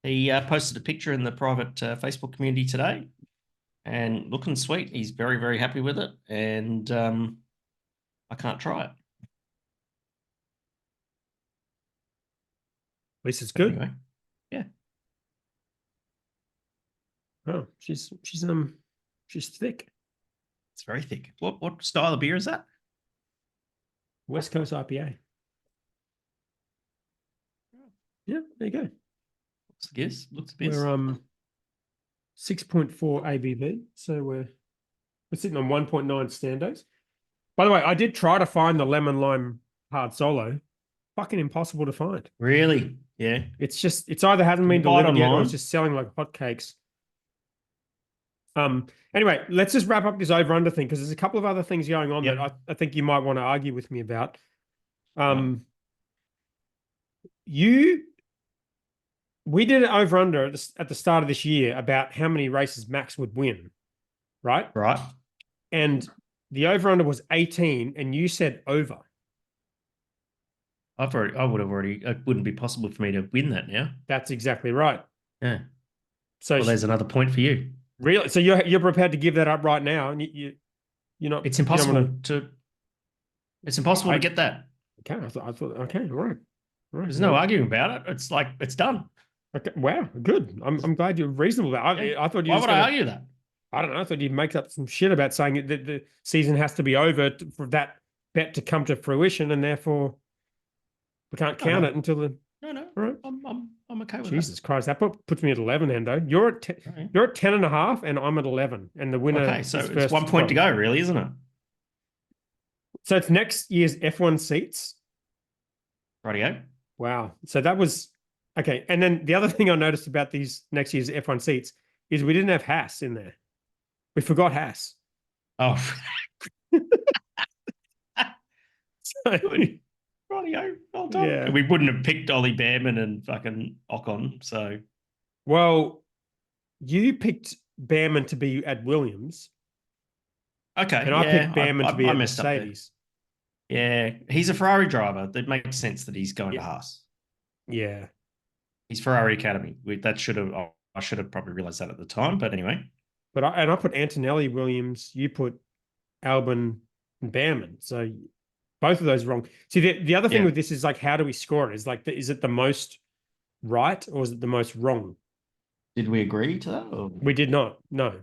He posted a picture in the private Facebook community today, and looking sweet. He's very, very happy with it, and I can't try it. At least it's good. Anyway, yeah. Oh, she's thick. It's very thick. What style of beer is that? West Coast IPA. Yeah, there you go. Looks the best. We're 6.4 ABV, so we're sitting on 1.9 standos. By the way, I did try to find the lemon lime hard solo. Fucking impossible to find. Really? Yeah. It's either hasn't been delivered yet or it's just selling like hotcakes. Anyway, let's just wrap up this over under thing because there's a couple of other things going on that I think you might want to argue with me about. We did an over under at the start of this year about how many races Max would win, right? Right. And the over under was 18, and you said over. It wouldn't be possible for me to win that now. That's exactly right. Yeah. So there's another point for you. Really? So you're prepared to give that up right now, and you're not. It's impossible to. It's impossible to get that. Okay, I thought. Okay, all right. There's no arguing about it. It's like it's done. Okay, wow, good. I'm glad you're reasonable about it. I thought you. Why would I argue that? I don't know. I thought you'd make up some shit about saying that the season has to be over for that bet to come to fruition, and therefore we can't count it until the. No. All right. I'm okay with Jesus Christ, that puts me at 11, Hendo. You're at 10 and a half, and I'm at 11, and the winner. Okay, so it's 1 point to go, really, isn't it? So it's next year's F1 seats. Rightio. Wow. So that was okay. And then the other thing I noticed about these next year's F1 seats is we didn't have Haas in there. We forgot Haas. Oh. So, rightio. Well done. Yeah. We wouldn't have picked Ollie Behrman and fucking Ocon, so. Well, you picked Behrman to be at Williams. Okay. And I picked Behrman to be at Mercedes. Yeah. He's a Ferrari driver. That makes sense that he's going to Haas. Yeah. He's Ferrari Academy. I should have probably realized that at the time, but anyway. But I put Antonelli Williams, you put Albon and Behrman. So Both of those wrong. See, the other thing Yeah. with this is like, how do we score it? Is like, is it the most right or is it the most wrong? Did we agree to that? Or? We did not. No.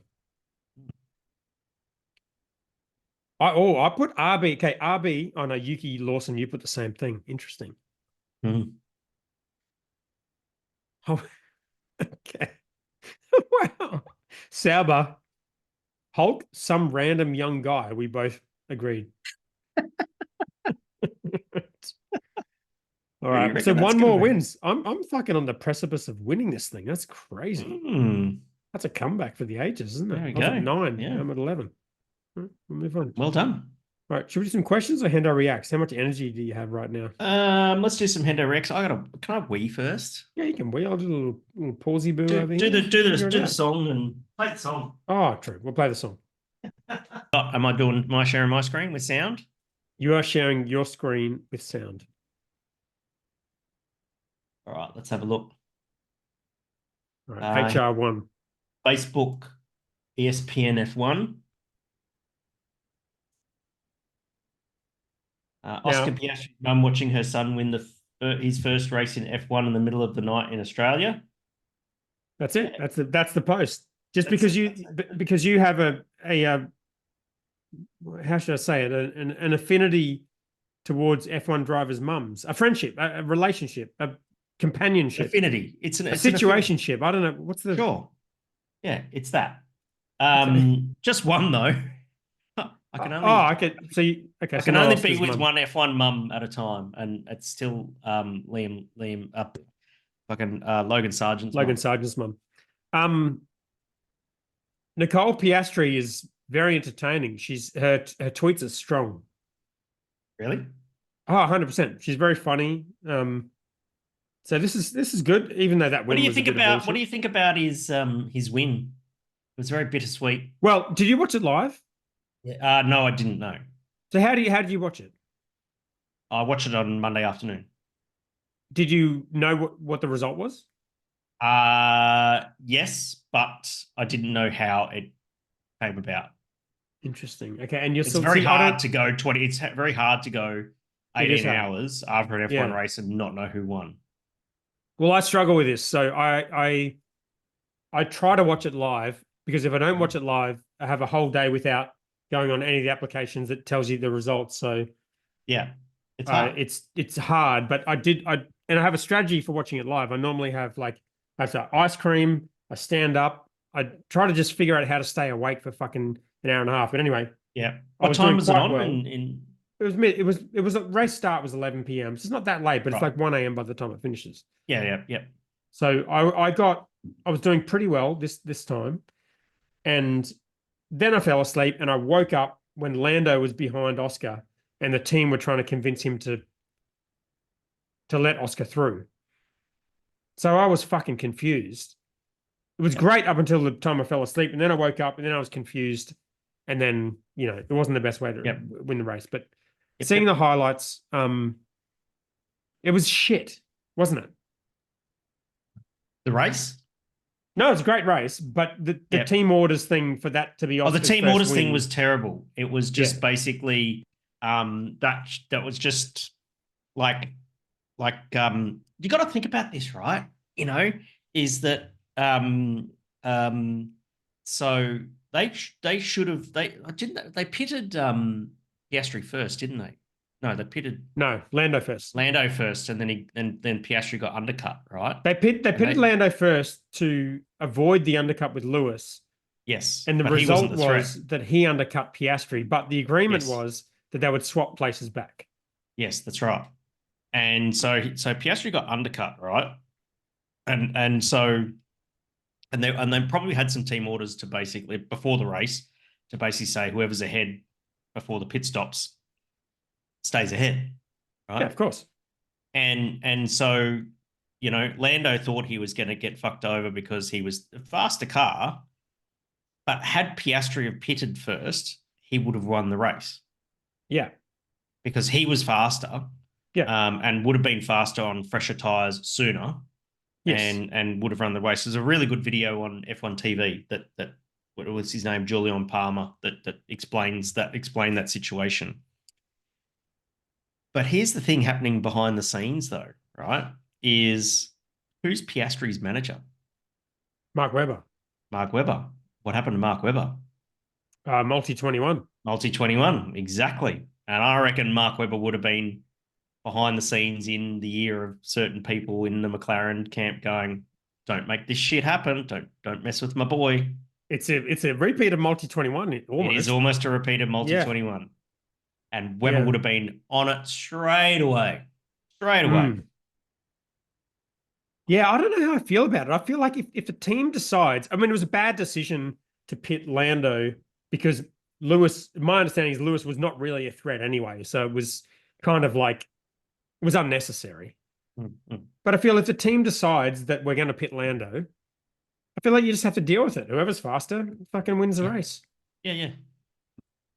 I put RB. Okay, RB. Oh no, Yuki Lawson, you put the same thing. Interesting. Mhm. Oh, okay. Wow. Sauber, Hulk, some random young guy. We both agreed. All You right. So reckon that's one going to more be? wins. I'm fucking on the precipice of winning this thing. That's crazy. Mm, That's a comeback for the ages, isn't it? there we I was at go. 9. Yeah. Now I'm at 11. We'll move on. Well done. All right. Should we do some questions or Hendo reacts? How much energy do you have right now? Let's do some Hendo Rex. Can I wee first? Yeah, you can wheel. I'll do a little pausey boo Do over do here. the do the Figure it do the out. song and play the song. Oh, true. We'll play the song. Am I sharing my screen with sound? You are sharing your screen with sound. All right, let's have a look. All right. HR1. Facebook, ESPN F1. Oscar Now, Piastri mum watching her son win his first race in F1 in the middle of the night in Australia. that's it. That's the post. Just That's because it. because you have a how should I say it, an affinity towards F1 drivers' mums, a friendship, a relationship, a companionship, Affinity. It's a an affinity. situationship. I don't know what's the Sure. Yeah, it's that. okay. Just one though. I can Oh, only I could so okay. I So can not only be Oscar's with mum. one F1 mum at a time, and it's still Liam up fucking Logan Sargent's Logan mum. Sargent's mum. Um, Nicole Piastri is very entertaining. Her tweets are strong. Really? Oh, 100%. She's very funny. So this is good, even though that What do win you was a think bit of about what do bullshit. you think about his win? It was very bittersweet. Well, did you watch it live? Yeah. No, I didn't know. So how did you watch it? I watched it on Monday afternoon. Did you know what the result was? Yes, but I didn't know how it came about. Interesting. Okay, and you're It's still very see. I hard don't. to go 20. It's very hard to go It is 18 hard. hours after an F1 Yeah. race and not know who won. Well, I struggle with this, so I try to watch it live because if I don't watch it live, I have a whole day without going on any of the applications that tells you the results. So Yeah, it's hard. it's hard, but I have a strategy for watching it live. I normally have like I have ice cream. I stand up. I try to just figure out how to stay awake for fucking an hour and a half. But anyway, Yeah. I What was time doing was it quite on? well. In It was a race start was 11 p.m. So it's not that late, but it's right. like 1 a.m. by the time it finishes. Yeah. So I was doing pretty well this time, and then I fell asleep and I woke up when Lando was behind Oscar and the team were trying to convince him to let Oscar through. So I was fucking confused. It was Yeah. great up until the time I fell asleep, and then I woke up and then I was confused, and then it wasn't the best way to Yep. win the race. But Yep. seeing the highlights, it was shit, wasn't it? The race? No, it's a great race, but the Yep. team orders thing for that to be Oh, the Oscar's team first orders thing win. was terrible. It was just Yeah. basically that was just like you got to think about this, right? Is that so they should have they pitted Piastri first, didn't they? No, they pitted No, Lando first. Lando first, and then Piastri got undercut, right? They pitted Lando first to avoid the undercut with Lewis. Yes, And the but he wasn't result the threat. was that he undercut Piastri, but the agreement Yes. was that they would swap places back. Yes, that's right. And so Piastri got undercut, right? And so they probably had some team orders to basically before the race to basically say whoever's ahead before the pit stops stays ahead, right? Yeah, of course. And so Lando thought he was going to get fucked over because he was a faster car, but had Piastri have pitted first, he would have won the race. Yeah, because he was faster. Yeah. And would have been faster on fresher tires sooner. Yes. And would have run the race. There's a really good video on F1 TV that what was his name, Julian Palmer, that explained that situation. But here's the thing happening behind the scenes, though, right? Is who's Piastri's manager? Mark Webber, Mark Webber. What happened to Mark Webber? multi 21. Multi 21, exactly. And I reckon Mark Webber would have been behind the scenes in the ear of certain people in the McLaren camp going, don't make this shit happen. Don't mess with my boy. It's a repeat of multi 21. Almost. It is almost a repeat of multi 21. And Webber would have been on it straight away. Straight away. Yeah, I don't know how I feel about it. I feel like if the team decides, I mean, it was a bad decision to pit Lando because Lewis, my understanding is Lewis was not really a threat anyway. So it was kind of like, it was unnecessary. But I feel if the team decides that we're going to pit Lando, I feel like you just have to deal with it. Whoever's faster fucking wins the race. Yeah.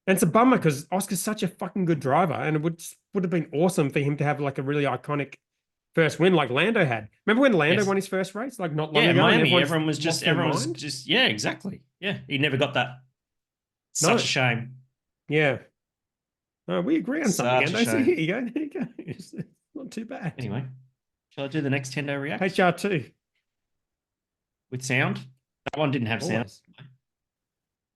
And it's a bummer because Oscar's such a fucking good driver, and it would have been awesome for him to have like a really iconic first win like Lando had. Remember when Lando won his first race? Like not long ago. Miami. Everyone was just yeah, exactly. Yeah, he never got that. Such a shame. Yeah. No, we agree on something. Such a shame. Here you go. There you go. It's not too bad. Anyway, shall I do the next Hendo React? HR2. With sound? That one didn't have sound.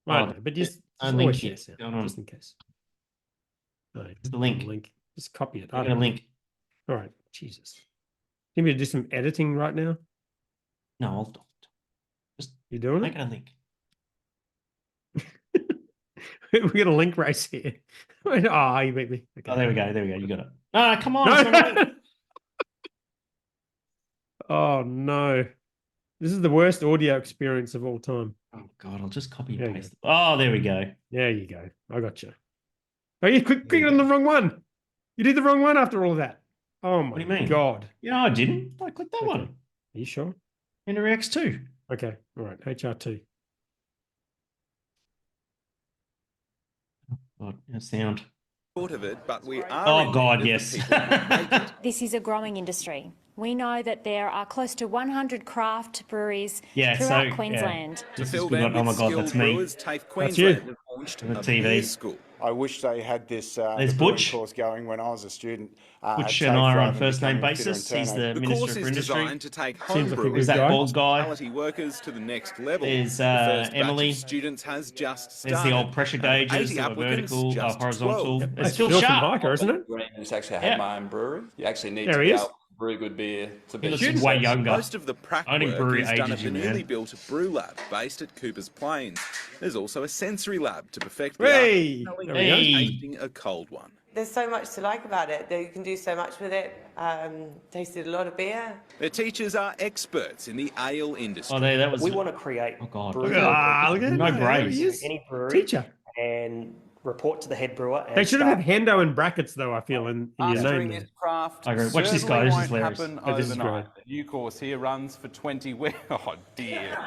I know, but just always share sound, just in case. No, the link. Just copy it. I got a link. All right. Jesus. You need me to do some editing right now? No, I'll just you doing make it a link. We got a link race here. Oh, you beat me. Okay. Oh, there we go. You got it. Ah, come on. No. Oh no. This is the worst audio experience of all time. Oh God, I'll just copy and paste. Oh, there we go. There you go. I got you. Oh, you clicked on the wrong one. You did the wrong one after all of that. Oh my God. Yeah, I didn't. I clicked that one. Are you sure? Hendo Reacts 2. Okay. All right. HR2. God, sound. Of it, but we are oh God, yes. This is a growing industry. We know that there are close to 100 craft breweries throughout Queensland. To fill them oh my God, that's me. That's you. Launched a TV. School. I wish they had this There's Butch. course going when I was a student. Butch and I are on first name basis. He's the Minister for Industry. To take home Is that bald guy? Workers to the next level. There's Emily. Students has just started. There's the old pressure gauges, that were vertical, horizontal. It's still sharp, Hiker, isn't it? It's actually I had my own brewery. You actually need to be able to brew good beer to be way younger. Most of the practice work is done at the newly built brew lab based at Cooper's Plains. There's also a sensory lab to perfect the art of tasting a cold one. There's so much to like about it. You can do so much with it. Tasted a lot of beer. Their teachers are experts in the ale industry. Oh, that was. We want to create. Oh God! Look at no grades. Any brewery teacher and report to the head brewer. And they should have had Hendo in brackets, though. I feel in your name. Craft I agree. Watch this guy. This is hilarious. This is great. The new course here runs for 20 weeks. Oh dear.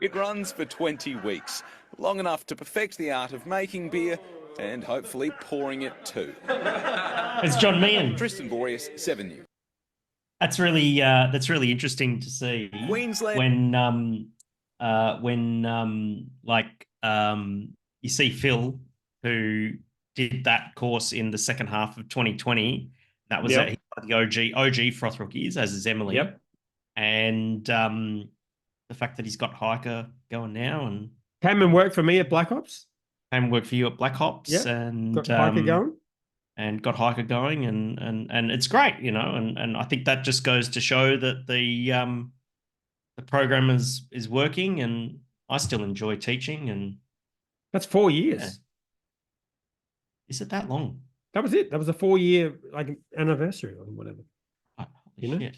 It runs for 20 weeks, long enough to perfect the art of making beer and hopefully pouring it too. It's John Meehan. Tristan Boreas, 7 News. That's really interesting to see. Queensland. When you see Phil, who did that course in the second half of 2020. That was the OG Froth Rookies, as is Emily. Yep. And the fact that he's got Hiker going now and came and worked for me at Black Ops. Came and worked for you at Black Ops and got Hiker going. And got Hiker going and it's great, and I think that just goes to show that the program is working, and I still enjoy teaching. And that's 4 years. Yeah. Is it that long? That was it. That was a 4-year anniversary or whatever. Oh, shit.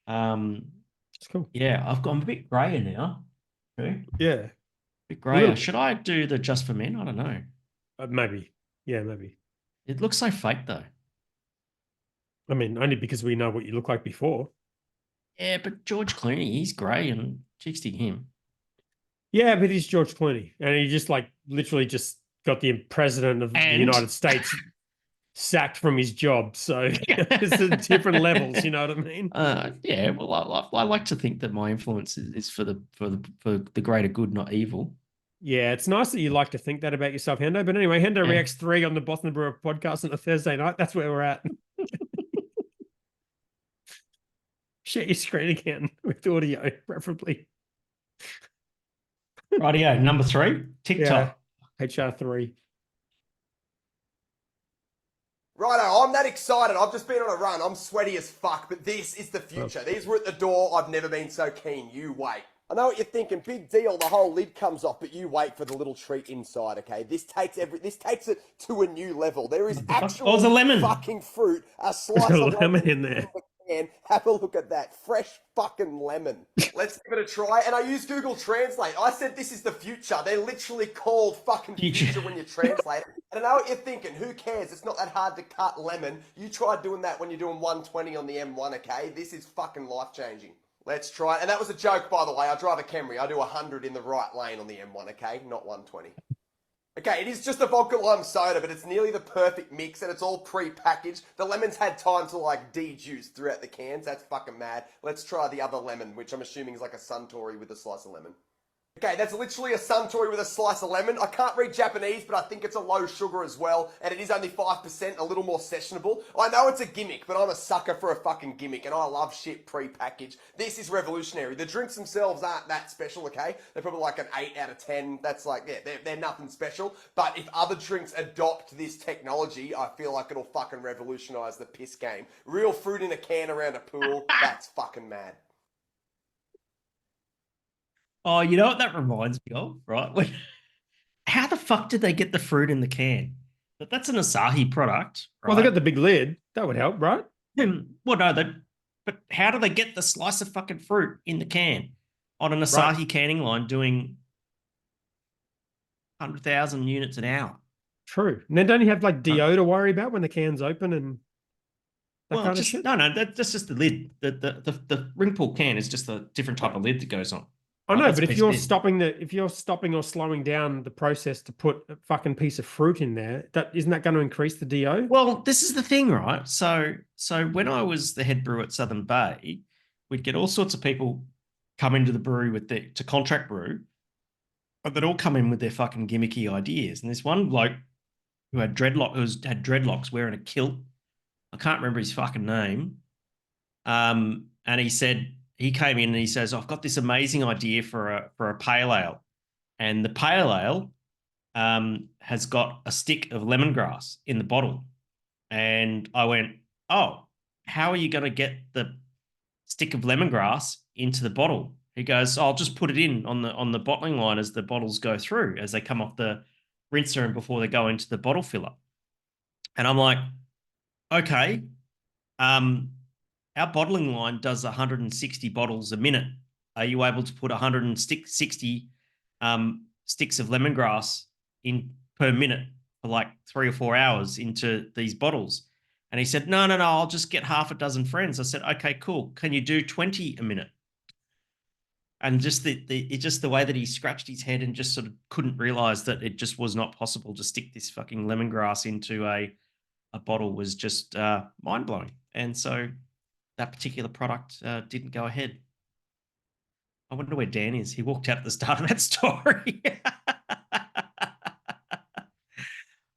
It's cool. Yeah, I'm a bit grayer now. Okay. Yeah. A bit grayer. Should I do the Just for Men? I don't know. Maybe. Yeah, maybe. It looks so fake though. I mean, only because we know what you look like before. Yeah, but George Clooney, he's grey and chicks dig him. Yeah, but he's George Clooney. And he just literally just got the president of the United States sacked from his job. So it's different levels, you know what I mean? Yeah, well, I like to think that my influence is for the greater good, not evil. Yeah, it's nice that you like to think that about yourself, Hendo. But anyway, Hendo reacts 3 on the Boston Brewer podcast on a Thursday night. That's where we're at. Share your screen again with audio, preferably. Rightio, number 3, TikTok. Yeah, HR3. Righto, I'm that excited. I've just been on a run. I'm sweaty as fuck, but this is the future. These were at the door. I've never been so keen. You wait. I know what you're thinking. Big deal. The whole lid comes off, but you wait for the little treat inside, okay? This takes it to a new level. There is actual a lemon. fucking fruit. A slice of lemon in there. And have a look at that. Fresh fucking lemon. Let's give it a try. And I use Google Translate. I said this is the future. They're literally called fucking future when you translate it. And I know what you're thinking. Who cares? It's not that hard to cut lemon. You try doing that when you're doing 120 on the M1, okay? This is fucking life-changing. Let's try it. And that was a joke, by the way. I drive a Camry. I do 100 in the right lane on the M1, okay? Not 120. Okay, it is just a vodka lime soda, but it's nearly the perfect mix, and it's all pre-packaged. The lemon's had time to, like, de-juice throughout the cans. That's fucking mad. Let's try the other lemon, which I'm assuming is like a Suntory with a slice of lemon. Okay, that's literally a Suntory with a slice of lemon. I can't read Japanese, but I think it's a low sugar as well, and it is only 5%, a little more sessionable. I know it's a gimmick, but I'm a sucker for a fucking gimmick, and I love shit pre-packaged. This is revolutionary. The drinks themselves aren't that special, okay? They're probably like an 8 out of 10. That's like, yeah, they're nothing special. But if other drinks adopt this technology, I feel like it'll fucking revolutionize the piss game. Real fruit in a can around a pool, that's fucking mad. Oh, you know what that reminds me of, right? How the fuck did they get the fruit in the can? But that's an Asahi product, right? Well, they got the big lid. That would help, right? Well, no, but how do they get the slice of fucking fruit in the can on an Asahi canning line doing 100,000 units an hour? True. And then don't you have like DO to worry about when the can's open and that kind of shit? No, that's just the lid. The ring pull can is just a different type of lid that goes on. I know, but if you're stopping or slowing down the process to put a fucking piece of fruit in there, isn't that going to increase the DO? Well, this is the thing, right? So when I was the head brewer at Southern Bay, we'd get all sorts of people come into the brewery to contract brew, but they'd all come in with their fucking gimmicky ideas. And this one bloke who had dreadlocks wearing a kilt, I can't remember his fucking name, and he came in and he says, I've got this amazing idea for a pale ale. And the pale ale has got a stick of lemongrass in the bottle. And I went, oh, how are you going to get the stick of lemongrass into the bottle? He goes, I'll just put it in on the bottling line as the bottles go through, as they come off the rinser and before they go into the bottle filler. And I'm like, okay, our bottling line does 160 bottles a minute. Are you able to put 160 sticks of lemongrass in per minute for like 3 or 4 hours into these bottles? And he said, no, I'll just get half a dozen friends. I said, okay, cool. Can you do 20 a minute? And just the way that he scratched his head and just sort of couldn't realize that it just was not possible to stick this fucking lemongrass into a bottle was just mind-blowing. And so that particular product didn't go ahead. I wonder where Dan is. He walked out at the start of that story.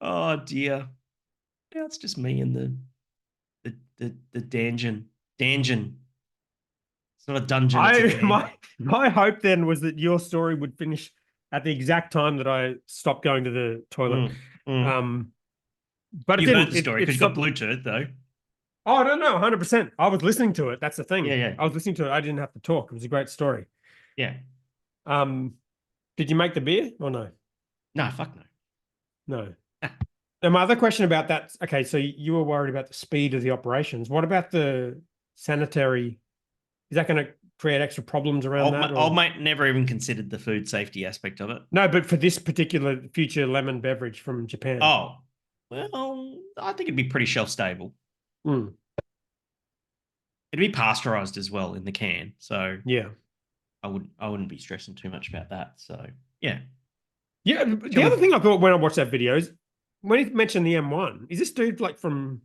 Oh dear. Now it's just me and the dungeon. It's not a dungeon. My hope then was that your story would finish at the exact time that I stopped going to the toilet. But you heard the story because you got Bluetooth though. Oh, no, 100%. I was listening to it. That's the thing. Yeah. I was listening to it. I didn't have to talk. It was a great story. Yeah. Did you make the beer or no? No, fuck no. No. And my other question about that, okay, so you were worried about the speed of the operations. What about the sanitary? Is that going to create extra problems around that? Old mate never even considered the food safety aspect of it. No, but for this particular future lemon beverage from Japan. Oh, well, I think it'd be pretty shelf stable. It'd be pasteurized as well in the can, so yeah, I wouldn't be stressing too much about that. So yeah. The other thing I thought when I watched that video is when he mentioned the M1, is this dude like from?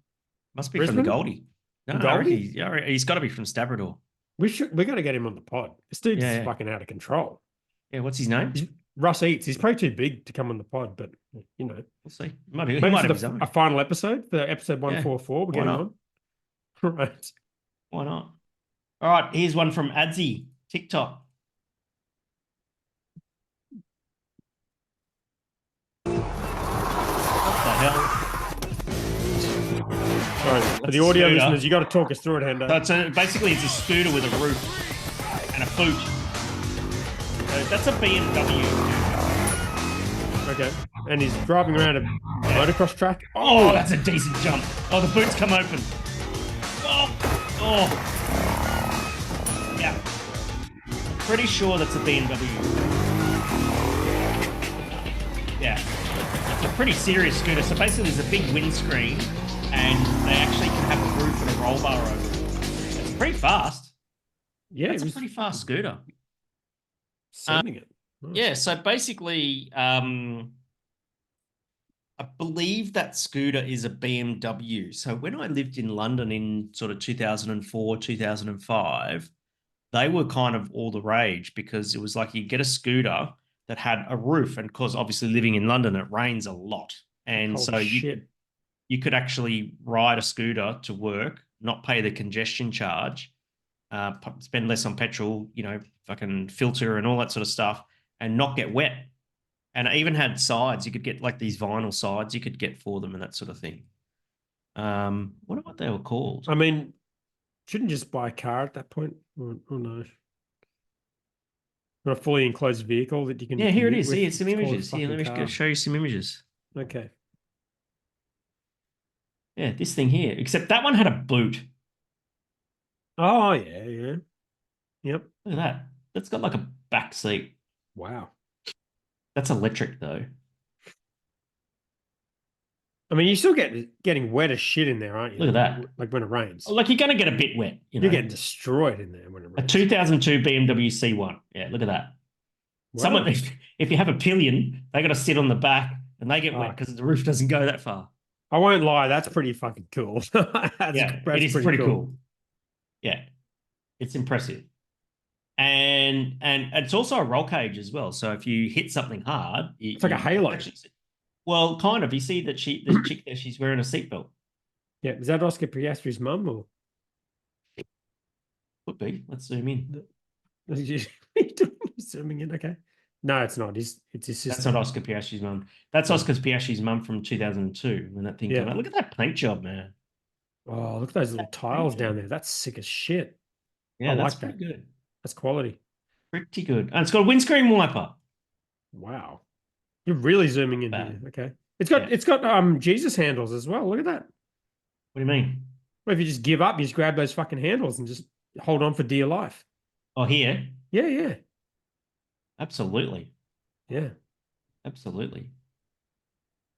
Must be Brisbane? from the Goldie. No, Goldie? He's got to be from Stabrador. We got to get him on the pod. This dude's fucking out of control. Yeah, what's his name? Russ Eats. He's probably too big to come on the pod, but you know, we'll see. He might maybe have for a final episode for episode 144. We'll get him on. Right. Why not? All right. Here's one from Adzi TikTok. What the hell? Sorry, for the audio listeners, you got to talk us through it, Hendo. So basically, it's a scooter with a roof and a boot. So that's a BMW. Okay, and he's driving around a motocross track. Oh, that's a decent jump. Oh, the boots come open. Oh. Yeah. Pretty sure that's a BMW. Yeah. It's a pretty serious scooter. So basically, there's a big windscreen, and they actually can have a roof and a roll bar over it. It's pretty fast. Yeah, it's a pretty fast scooter. Sending it. Nice. Yeah, so basically, I believe that scooter is a BMW. So when I lived in London in sort of 2004, 2005, they were kind of all the rage because it was like you get a scooter that had a roof, and because obviously living in London, it rains a lot. And so you could actually ride a scooter to work, not pay the congestion charge, spend less on petrol, you know, fucking filter and all that sort of stuff, and not get wet. And I even had sides. You could get like these vinyl sides you could get for them and that sort of thing. What they were called? I mean, shouldn't you just buy a car at that point? Or no? Or a fully enclosed vehicle that you can... Yeah, here it is. See, it's some images. Here, let me show you some images. Okay. Yeah, this thing here. Except that one had a boot. Oh, yeah. Yep. Look at that. That's got like a back seat. Wow. That's electric, though. I mean, you still getting wet as shit in there, aren't you? Look at that. Like when it rains. Like you're going to get a bit wet. You're getting destroyed in there when it rains. A 2002 BMW C1. Yeah, look at that. Wow. Someone, if you have a pillion, they got to sit on the back and they get wet because the roof doesn't go that far. I won't lie. That's pretty fucking cool. It is pretty cool. Yeah, it's impressive. And it's also a roll cage as well. So if you hit something hard, it's like a halo. Well, kind of. You see that the chick there, she's wearing a seatbelt. Yeah, is that Oscar Piastri's mum or? Could be. Let's zoom in. Zooming in, okay. No, it's not. It's his sister. That's not Oscar Piastri's mum. That's Oscar Piastri's mum from 2002 when that thing came out. Look at that paint job, man. Oh, look at those little tiles down there. That's sick as shit. Yeah, I that's like that. good. That's quality. Pretty good. And it's got a windscreen wiper. Wow. You're really zooming in here. Okay. It's got Jesus handles as well. Look at that. What do you mean? Well, if you just give up, you just grab those fucking handles and just hold on for dear life. Oh, here? Yeah. Absolutely. Yeah. Absolutely.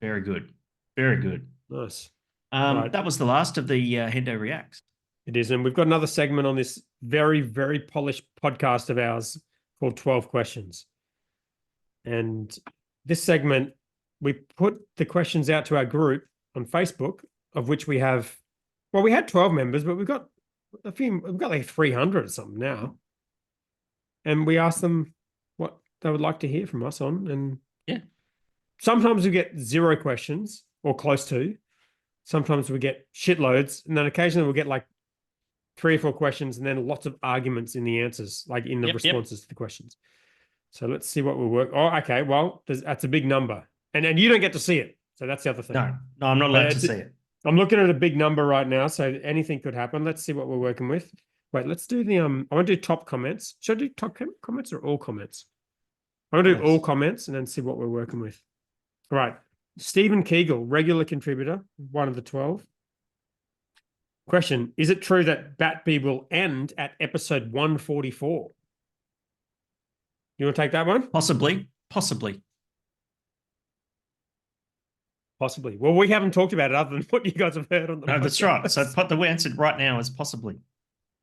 Very good. Very good. Nice. Right. That was the last of the Hendo Reacts. It is. And we've got another segment on this very, very polished podcast of ours called 12 Questions. And this segment, we put the questions out to our group on Facebook, of which we have, well, we had 12 members, but we've got like 300 or something now. And we asked them what they would like to hear from us on. And sometimes we get 0 questions or close to. Sometimes we get shitloads. And then occasionally we'll get like 3 or 4 questions and then lots of arguments in the answers, like in the responses to the questions. So let's see what will work. Oh, okay. Well, that's a big number. And you don't get to see it. So that's the other thing. No, I'm not allowed to see it. I'm looking at a big number right now. So anything could happen. Let's see what we're working with. Wait, let's do the, I want to do top comments. Should I do top comments or all comments? I want to do all comments and then see what we're working with. All right. Stephen Keegle, regular contributor, one of the 12. Question, is it true that Batby will end at episode 144? You want to take that one? Possibly. Well, we haven't talked about it other than what you guys have heard on the podcast. That's right. So the answer right now is possibly.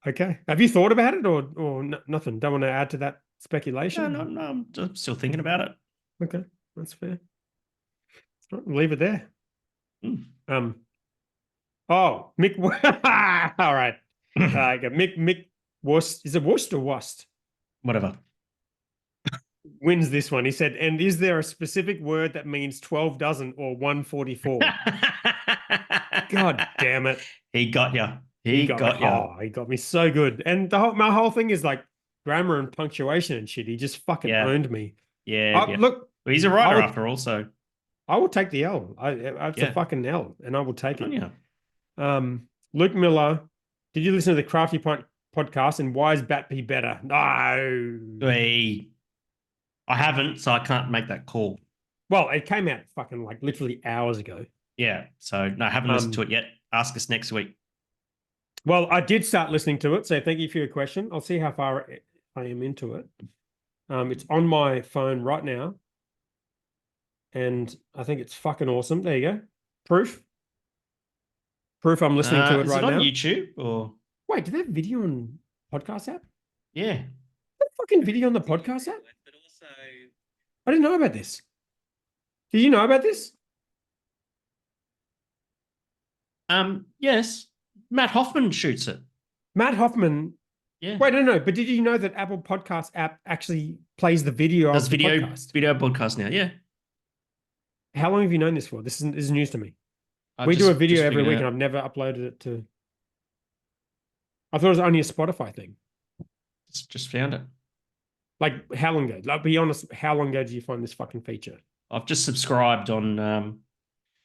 Okay. Have you thought about it or nothing? Don't want to add to that speculation? No, I'm still thinking about it. Okay. That's fair. Leave it there. Oh, Mick. All right. Mick Wust. Is it Wust or Wust? Whatever. wins this one. He said, and is there a specific word that means 12 dozen or 144? God damn it. He got you. He got you. Oh, he got me so good. And my whole thing is like grammar and punctuation and shit. He just fucking owned me. Yeah. Look, well, he's a writer after all, so I will take the L. It's a fucking L, and I will take it. Yeah. Luke Miller, did you listen to the Crafty Pint podcast? And why is Batby better? No, I haven't, so I can't make that call. Well, it came out fucking like literally hours ago. Yeah, so no, I haven't listened to it yet. Ask us next week. Well, I did start listening to it, so thank you for your question. I'll see how far I am into it. It's on my phone right now, and I think it's fucking awesome. There you go. Proof I'm listening to it right now. Is it on YouTube or? Wait, do they have video on podcast app? Yeah. Fucking video on the podcast app? But also, I didn't know about this. Did you know about this? Yes. Matt Hoffman shoots it. Matt Hoffman. Yeah. Wait, no. But did you know that Apple Podcast app actually plays the video of the podcast? Video podcast now, yeah. How long have you known this for? This is news to me. We do a video every week, and I've never uploaded it to. I thought it was only a Spotify thing. Just found it. Like, how long ago? Like, be honest, how long ago did you find this fucking feature? I've just subscribed on.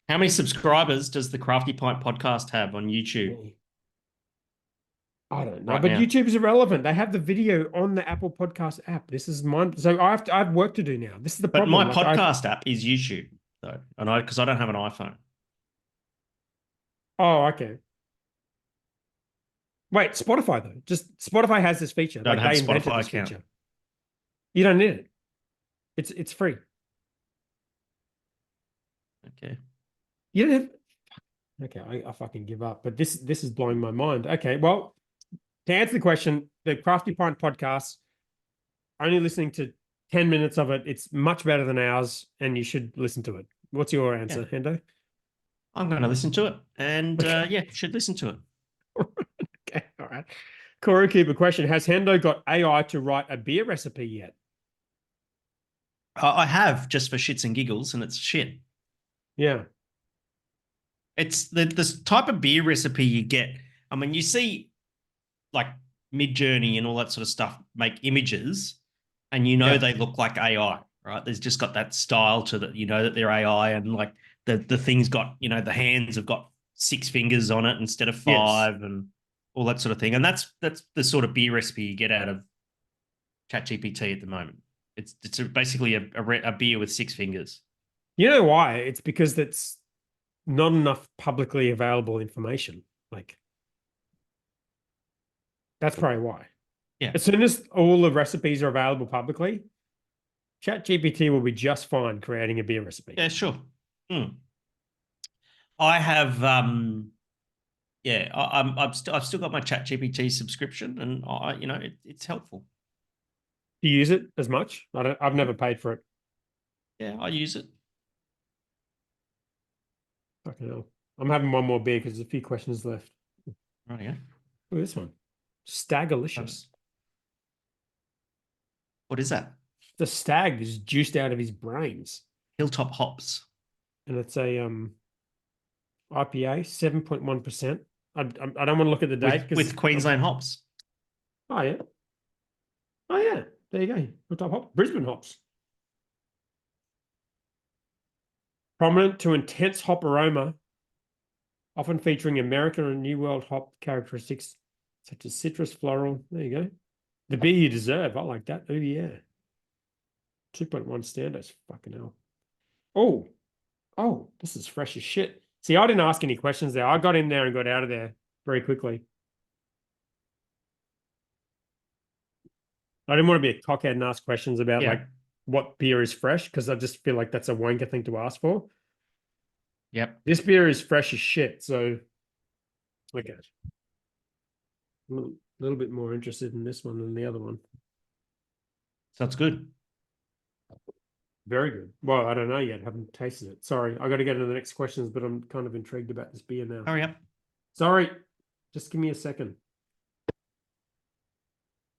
How many subscribers does the Crafty Pint podcast have on YouTube? I don't know, but YouTube is irrelevant. They have the video on the Apple Podcast app. This is mine. So I have work to do now. This is the problem. But my podcast app is YouTube, though, and because I don't have an iPhone. Oh, okay. Wait, Spotify though. Just Spotify has this feature. Don't have they invented Spotify this account. feature. You don't need it. It's free. Okay. You don't have. Okay, I fucking give up. But this is blowing my mind. Okay, well, to answer the question, the Crafty Pint podcast, only listening to 10 minutes of it, it's much better than ours, and you should listen to it. What's your answer, Hendo? I'm going to listen to it, and should listen to it. Okay, all right. Corey Keeper question: has Hendo got AI to write a beer recipe yet? I have, just for shits and giggles, and it's shit. Yeah. It's this type of beer recipe you get. I mean, you see like Midjourney and all that sort of stuff make images, and they look like AI, right? There's just got that style to that, that they're AI, and like the thing's got, the hands have got 6 fingers on it instead of 5, and all that sort of thing. And that's the sort of beer recipe you get out of ChatGPT at the moment. It's basically a beer with 6 fingers. You know why? It's because that's not enough publicly available information. Like, that's probably why. Yeah. As soon as all the recipes are available publicly, ChatGPT will be just fine creating a beer recipe. Yeah, sure. I have, I've still got my ChatGPT subscription, and it's helpful. Do you use it as much? I've never paid for it. Yeah, I use it. Fucking hell. I'm having one more beer because there's a few questions left. Right, yeah. Look at this one. Stagalicious. What is that? The stag is juiced out of his brains. Hilltop hops. And it's a IPA, 7.1%. I don't want to look at the date. With Queensland hops. Oh, yeah. Oh, yeah. There you go. Hilltop hop. Brisbane hops. Prominent to intense hop aroma, often featuring American and New World hop characteristics such as citrus, floral. There you go. The beer you deserve. I like that. Oh, yeah. 2.1 standards. Fucking hell. Oh, this is fresh as shit. See, I didn't ask any questions there. I got in there and got out of there very quickly. I didn't want to be a cockhead and ask questions about like what beer is fresh, because I just feel like that's a wanker thing to ask for. Yep. This beer is fresh as shit, so okay. I'm a little bit more interested in this one than the other one. Sounds good. Very good. Well, I don't know yet. Haven't tasted it. Sorry. I got to get into the next questions, but I'm kind of intrigued about this beer now. Hurry up. Sorry. Just give me a second.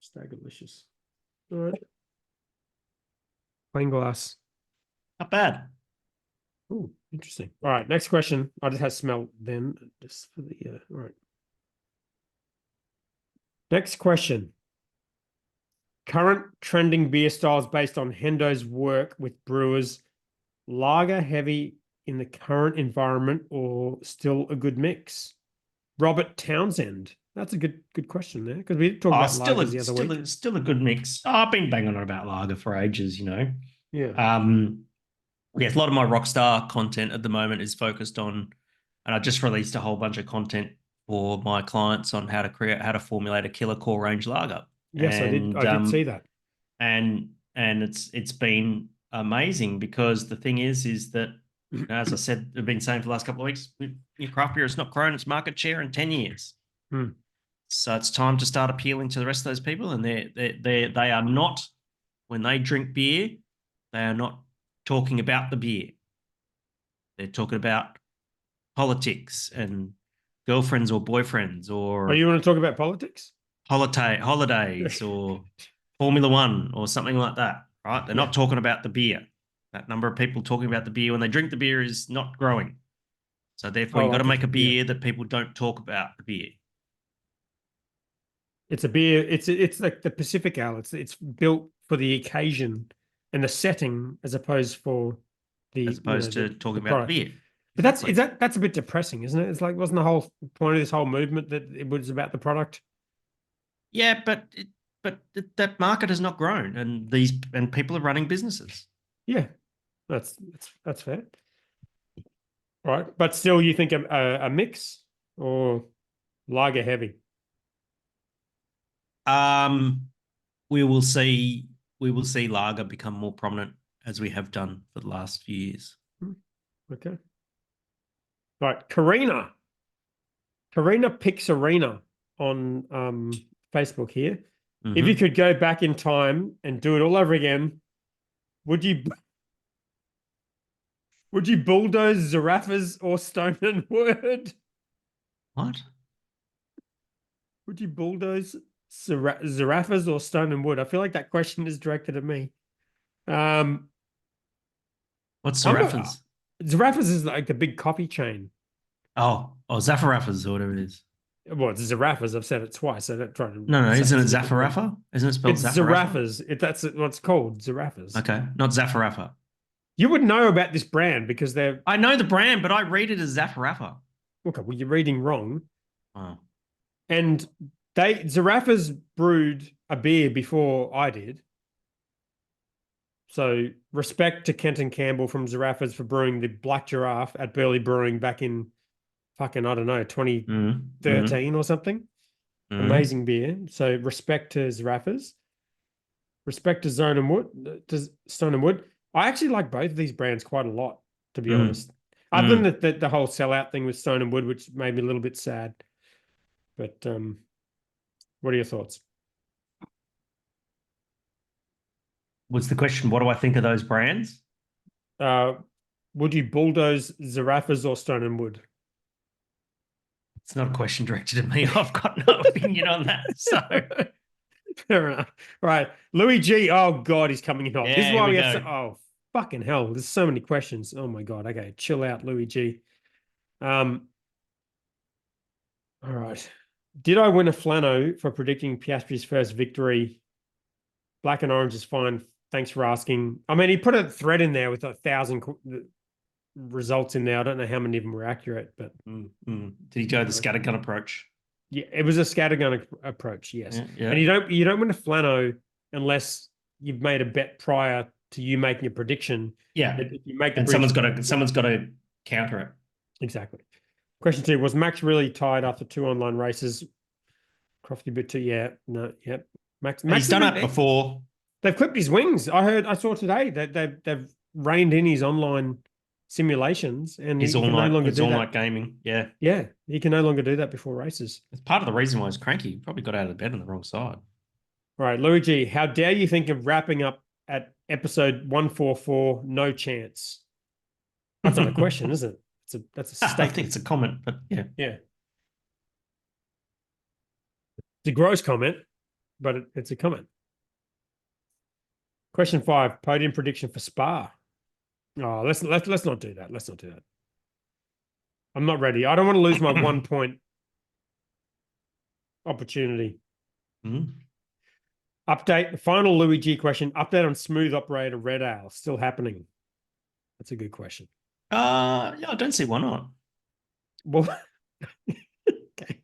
Stagalicious. All right. Plain glass. Not bad. Ooh, interesting. All right, next question. I just had smell then, just for the all right. Next question. Current trending beer styles based on Hendo's work with brewers, lager heavy in the current environment or still a good mix? Robert Townsend. That's a good question there because we talked about lagers the other week. Still a good mix. Oh, I've been banging on about lager for ages, you know. Yeah. Yes, a lot of my Rockstar content at the moment is focused on, and I just released a whole bunch of content for my clients on how to formulate a killer core range lager. Yes, and, I did see that. And it's been amazing because the thing is that, as I said, I've been saying for the last couple of weeks, your craft beer has not grown its market share in 10 years. So it's time to start appealing to the rest of those people. And they are not, when they drink beer, they are not talking about the beer. They're talking about politics and girlfriends or boyfriends or... Oh, you want to talk about politics? Holidays or Formula One or something like that, right? They're not talking about the beer. That number of people talking about the beer when they drink the beer is not growing. So therefore, you've got to make a beer that people don't talk about the beer. It's a beer. It's like the Pacific Ale. It's built for the occasion and the setting, as opposed to talking about the beer. But that's a bit depressing, isn't it? It's like, wasn't the whole point of this whole movement that it was about the product? Yeah, but that market has not grown, and people are running businesses. Yeah, that's fair. All right, but still, you think a mix or lager heavy? We will see lager become more prominent as we have done for the last few years. Okay. Right, Karina Pixarena on Facebook here. Mm-hmm. If you could go back in time and do it all over again, would you bulldoze Zarafas or Stone and Wood? What? Would you bulldoze Zarafas or Stone and Wood? I feel like that question is directed at me. What's Zarafas? Zarafas is like the big coffee chain. Oh, Zafarafas or whatever it is. Well, it's Zarafas. I've said it twice. So don't try to. No, isn't it Zafarafa? Isn't it spelled Zafarafa? Zarafas. That's what it's called, Zarafas. Okay, not Zafarafa. You would know about this brand because they're... I know the brand, but I read it as Zafarafa. Okay, well, you're reading wrong. Oh. And Zarafas brewed a beer before I did. So respect to Kenton Campbell from Zarafas for brewing the Black Giraffe at Burley Brewing back in fucking, I don't know, 2013 or something. Amazing beer. So respect to Zarafas. Respect to Stone and Wood. I actually like both of these brands quite a lot, to be honest. Other than the whole sellout thing with Stone and Wood, which made me a little bit sad. But what are your thoughts? What's the question? What do I think of those brands? Would you bulldoze Zarafas or Stone and Wood? It's not a question directed at me. I've got no opinion on that. So fair enough. Right. Louis G. Oh God, he's coming in hot. Yeah, this is why we have oh fucking hell. There's so many questions. Oh my God. Okay, chill out, Louis G. All right. Did I win a Flano for predicting Piastri's first victory? Black and orange is fine. Thanks for asking. I mean, he put a thread in there with 1,000 results in there. I don't know how many of them were accurate, but did he go the scattergun approach? Yeah, it was a scattergun approach. Yes, yeah. And you don't win a Flano unless you've made a bet prior to you making a prediction. Yeah, if you make and someone's got to counter it. Exactly. Question 2: was Max really tired after 2 online races? Crofty bit 2. Yeah. No. Yep. Max he's done it before. They've clipped his wings. I saw today that they've reined in his online simulations, and he's all night gaming. Yeah, yeah, he can no longer do that before races. It's part of the reason why he's cranky. He probably got out of bed on the wrong side. All right, Louis G, how dare you think of wrapping up at episode 144? No chance. That's not a question, is it? That's a statement. I think it's a comment, but yeah. It's a gross comment, but it's a comment. Question 5, podium prediction for Spa. Oh, let's not do that. Let's not do that. I'm not ready. I don't want to lose my 1 point opportunity. Mm-hmm. Update, the final Louis G question. Update on smooth operator red ale. Still happening. That's a good question. Yeah, I don't see why not. Well, okay.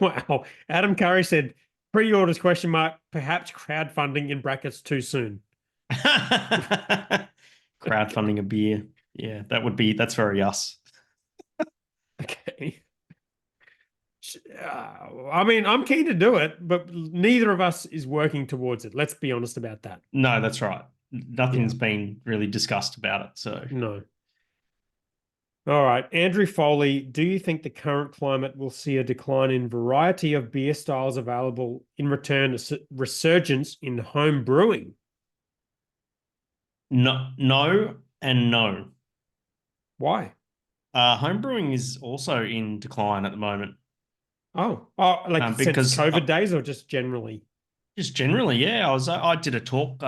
Wow. Adam Curry said, pre-orders question mark, perhaps crowdfunding in brackets too soon. Crowdfunding a beer. Yeah, that's very us. Okay. I mean, I'm keen to do it, but neither of us is working towards it. Let's be honest about that. No, that's right. Nothing's been really discussed about it. So no. All right. Andrew Foley, do you think the current climate will see a decline in variety of beer styles available, in return a resurgence in home brewing? No and no. Why? Home brewing is also in decline at the moment. Oh, like because since COVID days, or just generally? Just generally, yeah. I did a talk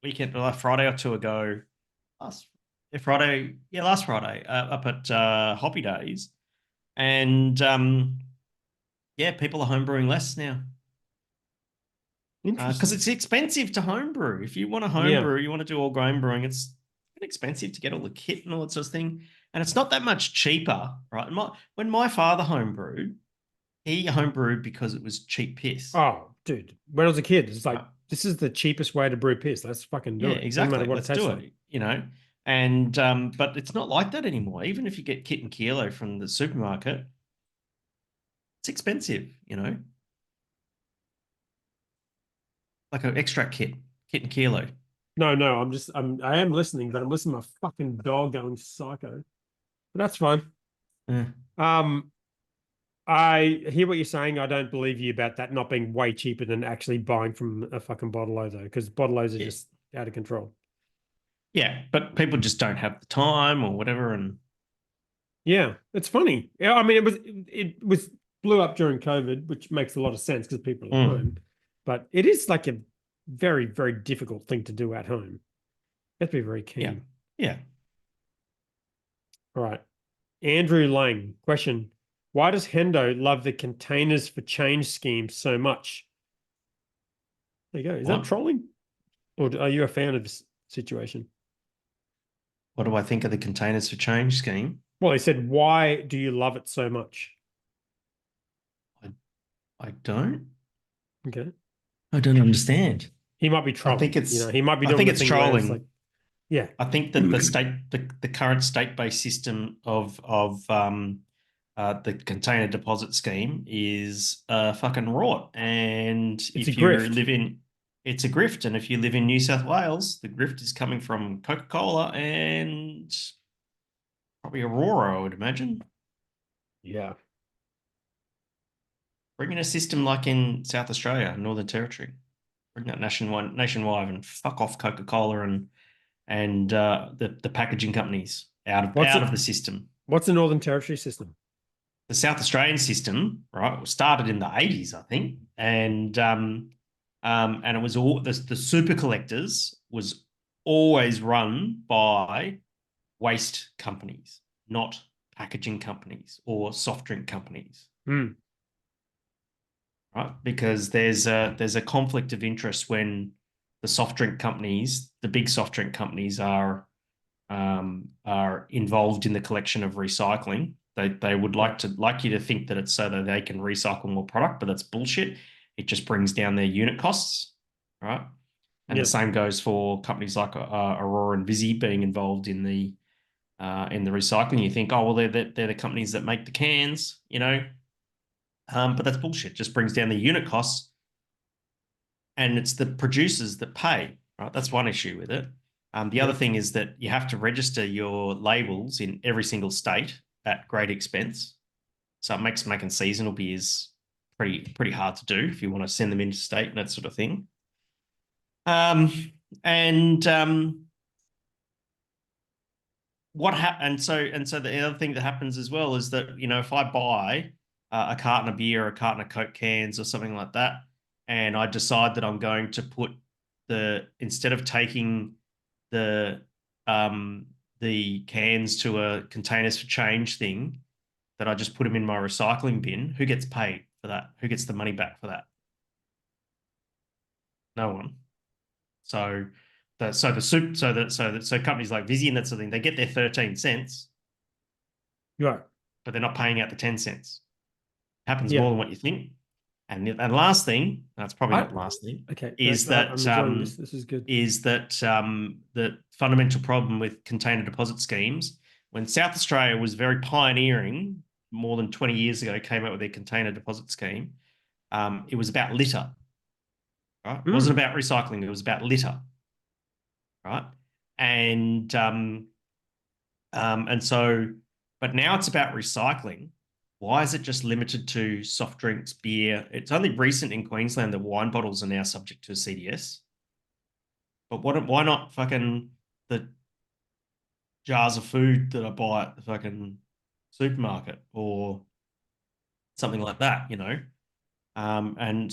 weekend, Friday or two ago. Last Friday up at Hoppy Days, and yeah, people are homebrewing less now. Because it's expensive to homebrew. If you want to homebrew, you want to do all grain brewing, it's expensive to get all the kit and all that sort of thing, and it's not that much cheaper, right? When my father homebrewed, he homebrewed because it was cheap piss. Oh, dude. When I was a kid, it's like, this is the cheapest way to brew piss. Let's fucking do it. Exactly. No matter what Let's do it, you know. And but it's not like that anymore. Even if you get kit and kilo from the supermarket, it's expensive, you know. Like an extract kit and kilo. No, I am listening, but I'm listening to my fucking dog going psycho. But that's fine. Yeah. I hear what you're saying. I don't believe you about that not being way cheaper than actually buying from a fucking bottle-o, though, because bottle-os are just out of control. Yeah, but people just don't have the time or whatever, and yeah, it's funny. Yeah, I mean, it was blew up during COVID, which makes a lot of sense because people are at home. But it is like a very, very difficult thing to do at home. You have to be very keen. Yeah. All right. Andrew Lang, question. Why does Hendo love the containers for change scheme so much? There you go. Is that trolling? Or are you a fan of this situation? What do I think of the containers for change scheme? Well, he said, why do you love it so much? I don't. Okay. I don't understand. He might be trolling. I think it's, he might be doing I think it's trolling. Like, yeah. I think that the current state-based system of the container deposit scheme is fucking rot. And it's if you live in, it's a grift. And if you live in New South Wales, the grift is coming from Coca-Cola and probably Aurora, I would imagine. Yeah. Bring in a system like in South Australia, Northern Territory. Bring that nationwide and fuck off Coca-Cola and the packaging companies out of the system. What's the Northern Territory system? The South Australian system, right, started in the 80s, I think, and it was all the super collectors was always run by waste companies, not packaging companies or soft drink companies. Right, because there's a conflict of interest when the soft drink companies, the big soft drink companies, are involved in the collection of recycling. They would like you to think that it's so that they can recycle more product, but that's bullshit. It just brings down their unit costs, right? And the same goes for companies like Aurora and Visi being involved in the recycling. You think, oh well, they're the companies that make the cans, you know. But that's bullshit. Just brings down the unit costs, and it's the producers that pay. Right, that's one issue with it. The other thing is that you have to register your labels in every single state at great expense. So it makes making seasonal beers pretty hard to do if you want to send them interstate and that sort of thing. So the other thing that happens as well is that, you know, if I buy a carton of beer or a carton of Coke cans or something like that, and I decide that I'm going to put instead of taking the cans to a containers for change thing, that I just put them in my recycling bin. Who gets paid for that? Who gets the money back for that? No one. So companies like Vizzy and that sort of thing, they get their 13 cents. Right. But they're not paying out the 10 cents. Happens more than what you think. And last thing, that's probably not the last thing. Okay. Is that this is good. Is that the fundamental problem with container deposit schemes, when South Australia was very pioneering more than 20 years ago, came out with their container deposit scheme, it was about litter. Right? It wasn't about recycling, it was about litter. Right. And so, but now it's about recycling. Why is it just limited to soft drinks, beer? It's only recent in Queensland that wine bottles are now subject to a CDS. But why not fucking the jars of food that I buy at the fucking supermarket or something like that, you know? And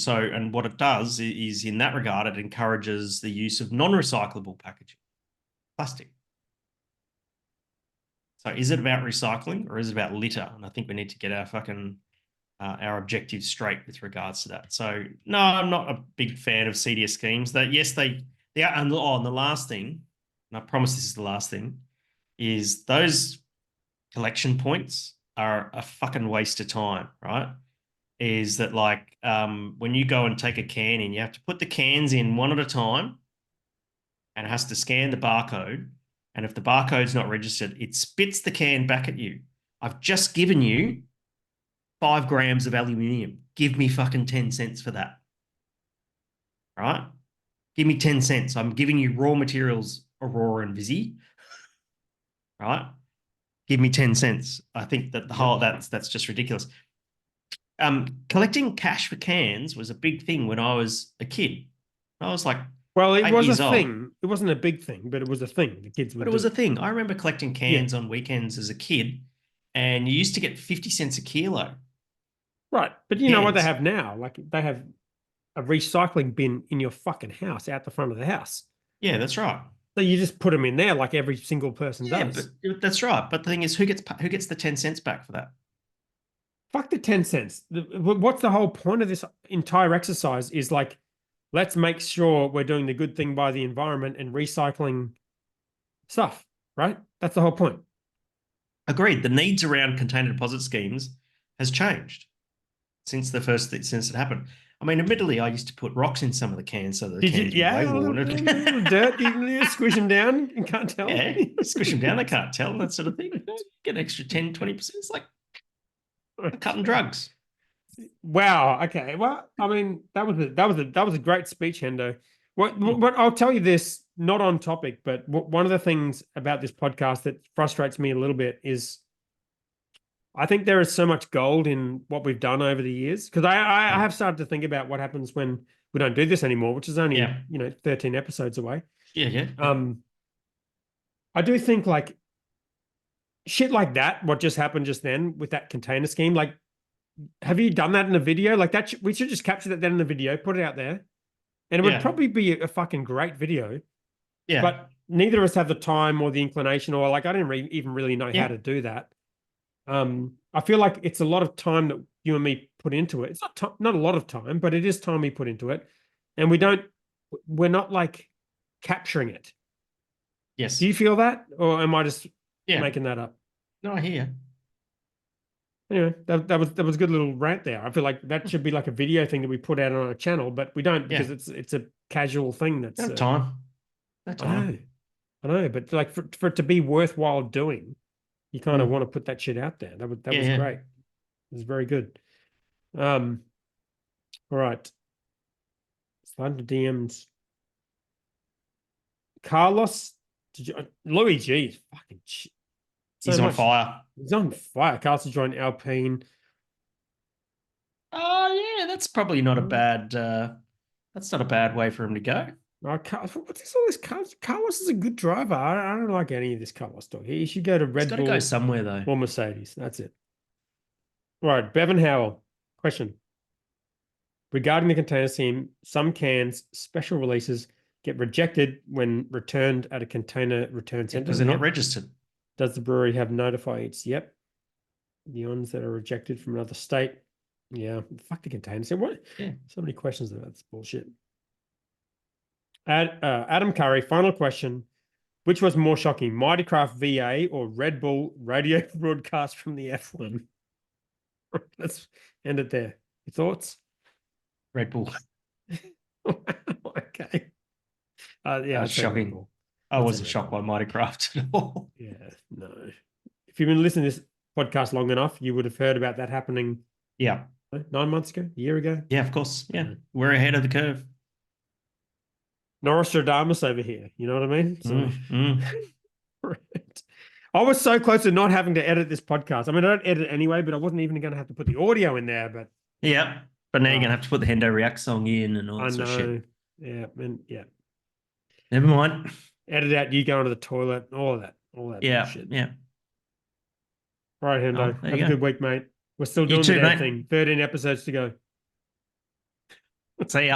what it does is in that regard, it encourages the use of non-recyclable packaging, plastic. So is it about recycling or is it about litter? And I think we need to get our fucking our objectives straight with regards to that. So no, I'm not a big fan of CDS schemes. That yes, they are. And the last thing, and I promise this is the last thing, is those collection points are a fucking waste of time, right? Is that like when you go and take a can in, you have to put the cans in one at a time and it has to scan the barcode. And if the barcode's not registered, it spits the can back at you. I've just given you 5 grams of aluminium. Give me fucking 10 cents for that. Right? Give me 10 cents. I'm giving you raw materials, Aurora and Vizzy. Right? Give me 10 cents. I think that the whole that's just ridiculous. Collecting cash for cans was a big thing when I was a kid. I was like, well, it was a thing. It wasn't a big thing, but it was a thing. The kids would. But it was a thing. I remember collecting cans on weekends as a kid, and you used to get 50 cents a kilo. Right, but you know what they have now? Like they have a recycling bin in your fucking house, out the front of the house. Yeah, that's right. So you just put them in there, like every single person does. But that's right. But the thing is, who gets the 10 cents back for that? Fuck the 10 cents. What's the whole point of this entire exercise? Is like, let's make sure we're doing the good thing by the environment and recycling stuff, right? That's the whole point. Agreed. The needs around container deposit schemes has changed since it happened. I mean, admittedly, I used to put rocks in some of the cans so that the cans were way watered. Dirt, you squish them down, you can't tell. Yeah, squish them down, they can't tell, that sort of thing. Get an extra 10, 20%. It's like cutting drugs. Wow. Okay. Well, I mean, that was a great speech, Hendo. What I'll tell you this, not on topic, but one of the things about this podcast that frustrates me a little bit is I think there is so much gold in what we've done over the years, because I have started to think about what happens when we don't do this anymore, which is only 13 episodes away. Yeah. I do think like shit like that, what just happened just then with that container scheme, like, have you done that in a video like that? We should just capture that then in a video, put it out there, and it would probably be a fucking great video. Yeah. But neither of us have the time or the inclination, or like I didn't even really know how to do that. I feel like it's a lot of time that you and me put into it. It's not a lot of time, but it is time we put into it, and we're not like capturing it. Yes. Do you feel that, or am I just making that up? No, I hear you. Anyway, that was a good little rant there. I feel like that should be like a video thing that we put out on our channel, but we don't because it's a casual thing. That's time. I know, but like for it to be worthwhile doing, you kind of want to put that shit out there. That was great. It was very good. All right. Slide to DMs. Carlos, Louis G is fucking shit. He's on fire. He's on fire. Carlos joined Alpine. Oh yeah, that's probably not a bad. That's not a bad way for him to go. What's all this? Carlos is a good driver. I don't like any of this Carlos talk. He should go to Red Bull. He's got to go somewhere though. Or Mercedes. That's it. All right, Bevan Howell. Question. Regarding the container scheme, some cans, special releases, get rejected when returned at a container return center. Because they're not registered. Does the brewery have notifieds? Yep. The ones that are rejected from another state. Yeah. Fuck the container. So what? Yeah. So many questions about this bullshit. Adam Curry, final question. Which was more shocking, Mighty Craft VA or Red Bull radio broadcast from the F1? Let's end it there. Your thoughts? Red Bull. Okay. Yeah, that's shocking. I wasn't shocked by Mighty Craft at all. Yeah, no. If you've been listening to this podcast long enough, you would have heard about that happening. Yeah. 9 months ago, a year ago. Yeah, of course. Yeah. We're ahead of the curve. Nostradamus over here. You know what I mean? So, Right. I was so close to not having to edit this podcast. I mean, I don't edit anyway, but I wasn't even going to have to put the audio in there. But yeah, but now you're going to have to put the Hendo React song in and all that sort of shit. Yeah, and yeah. Never mind. Edit out you going to the toilet, all that bullshit. Yeah. All right, Hendo. Have a good week, mate. We're still doing the damn thing. 13 episodes to go. See ya.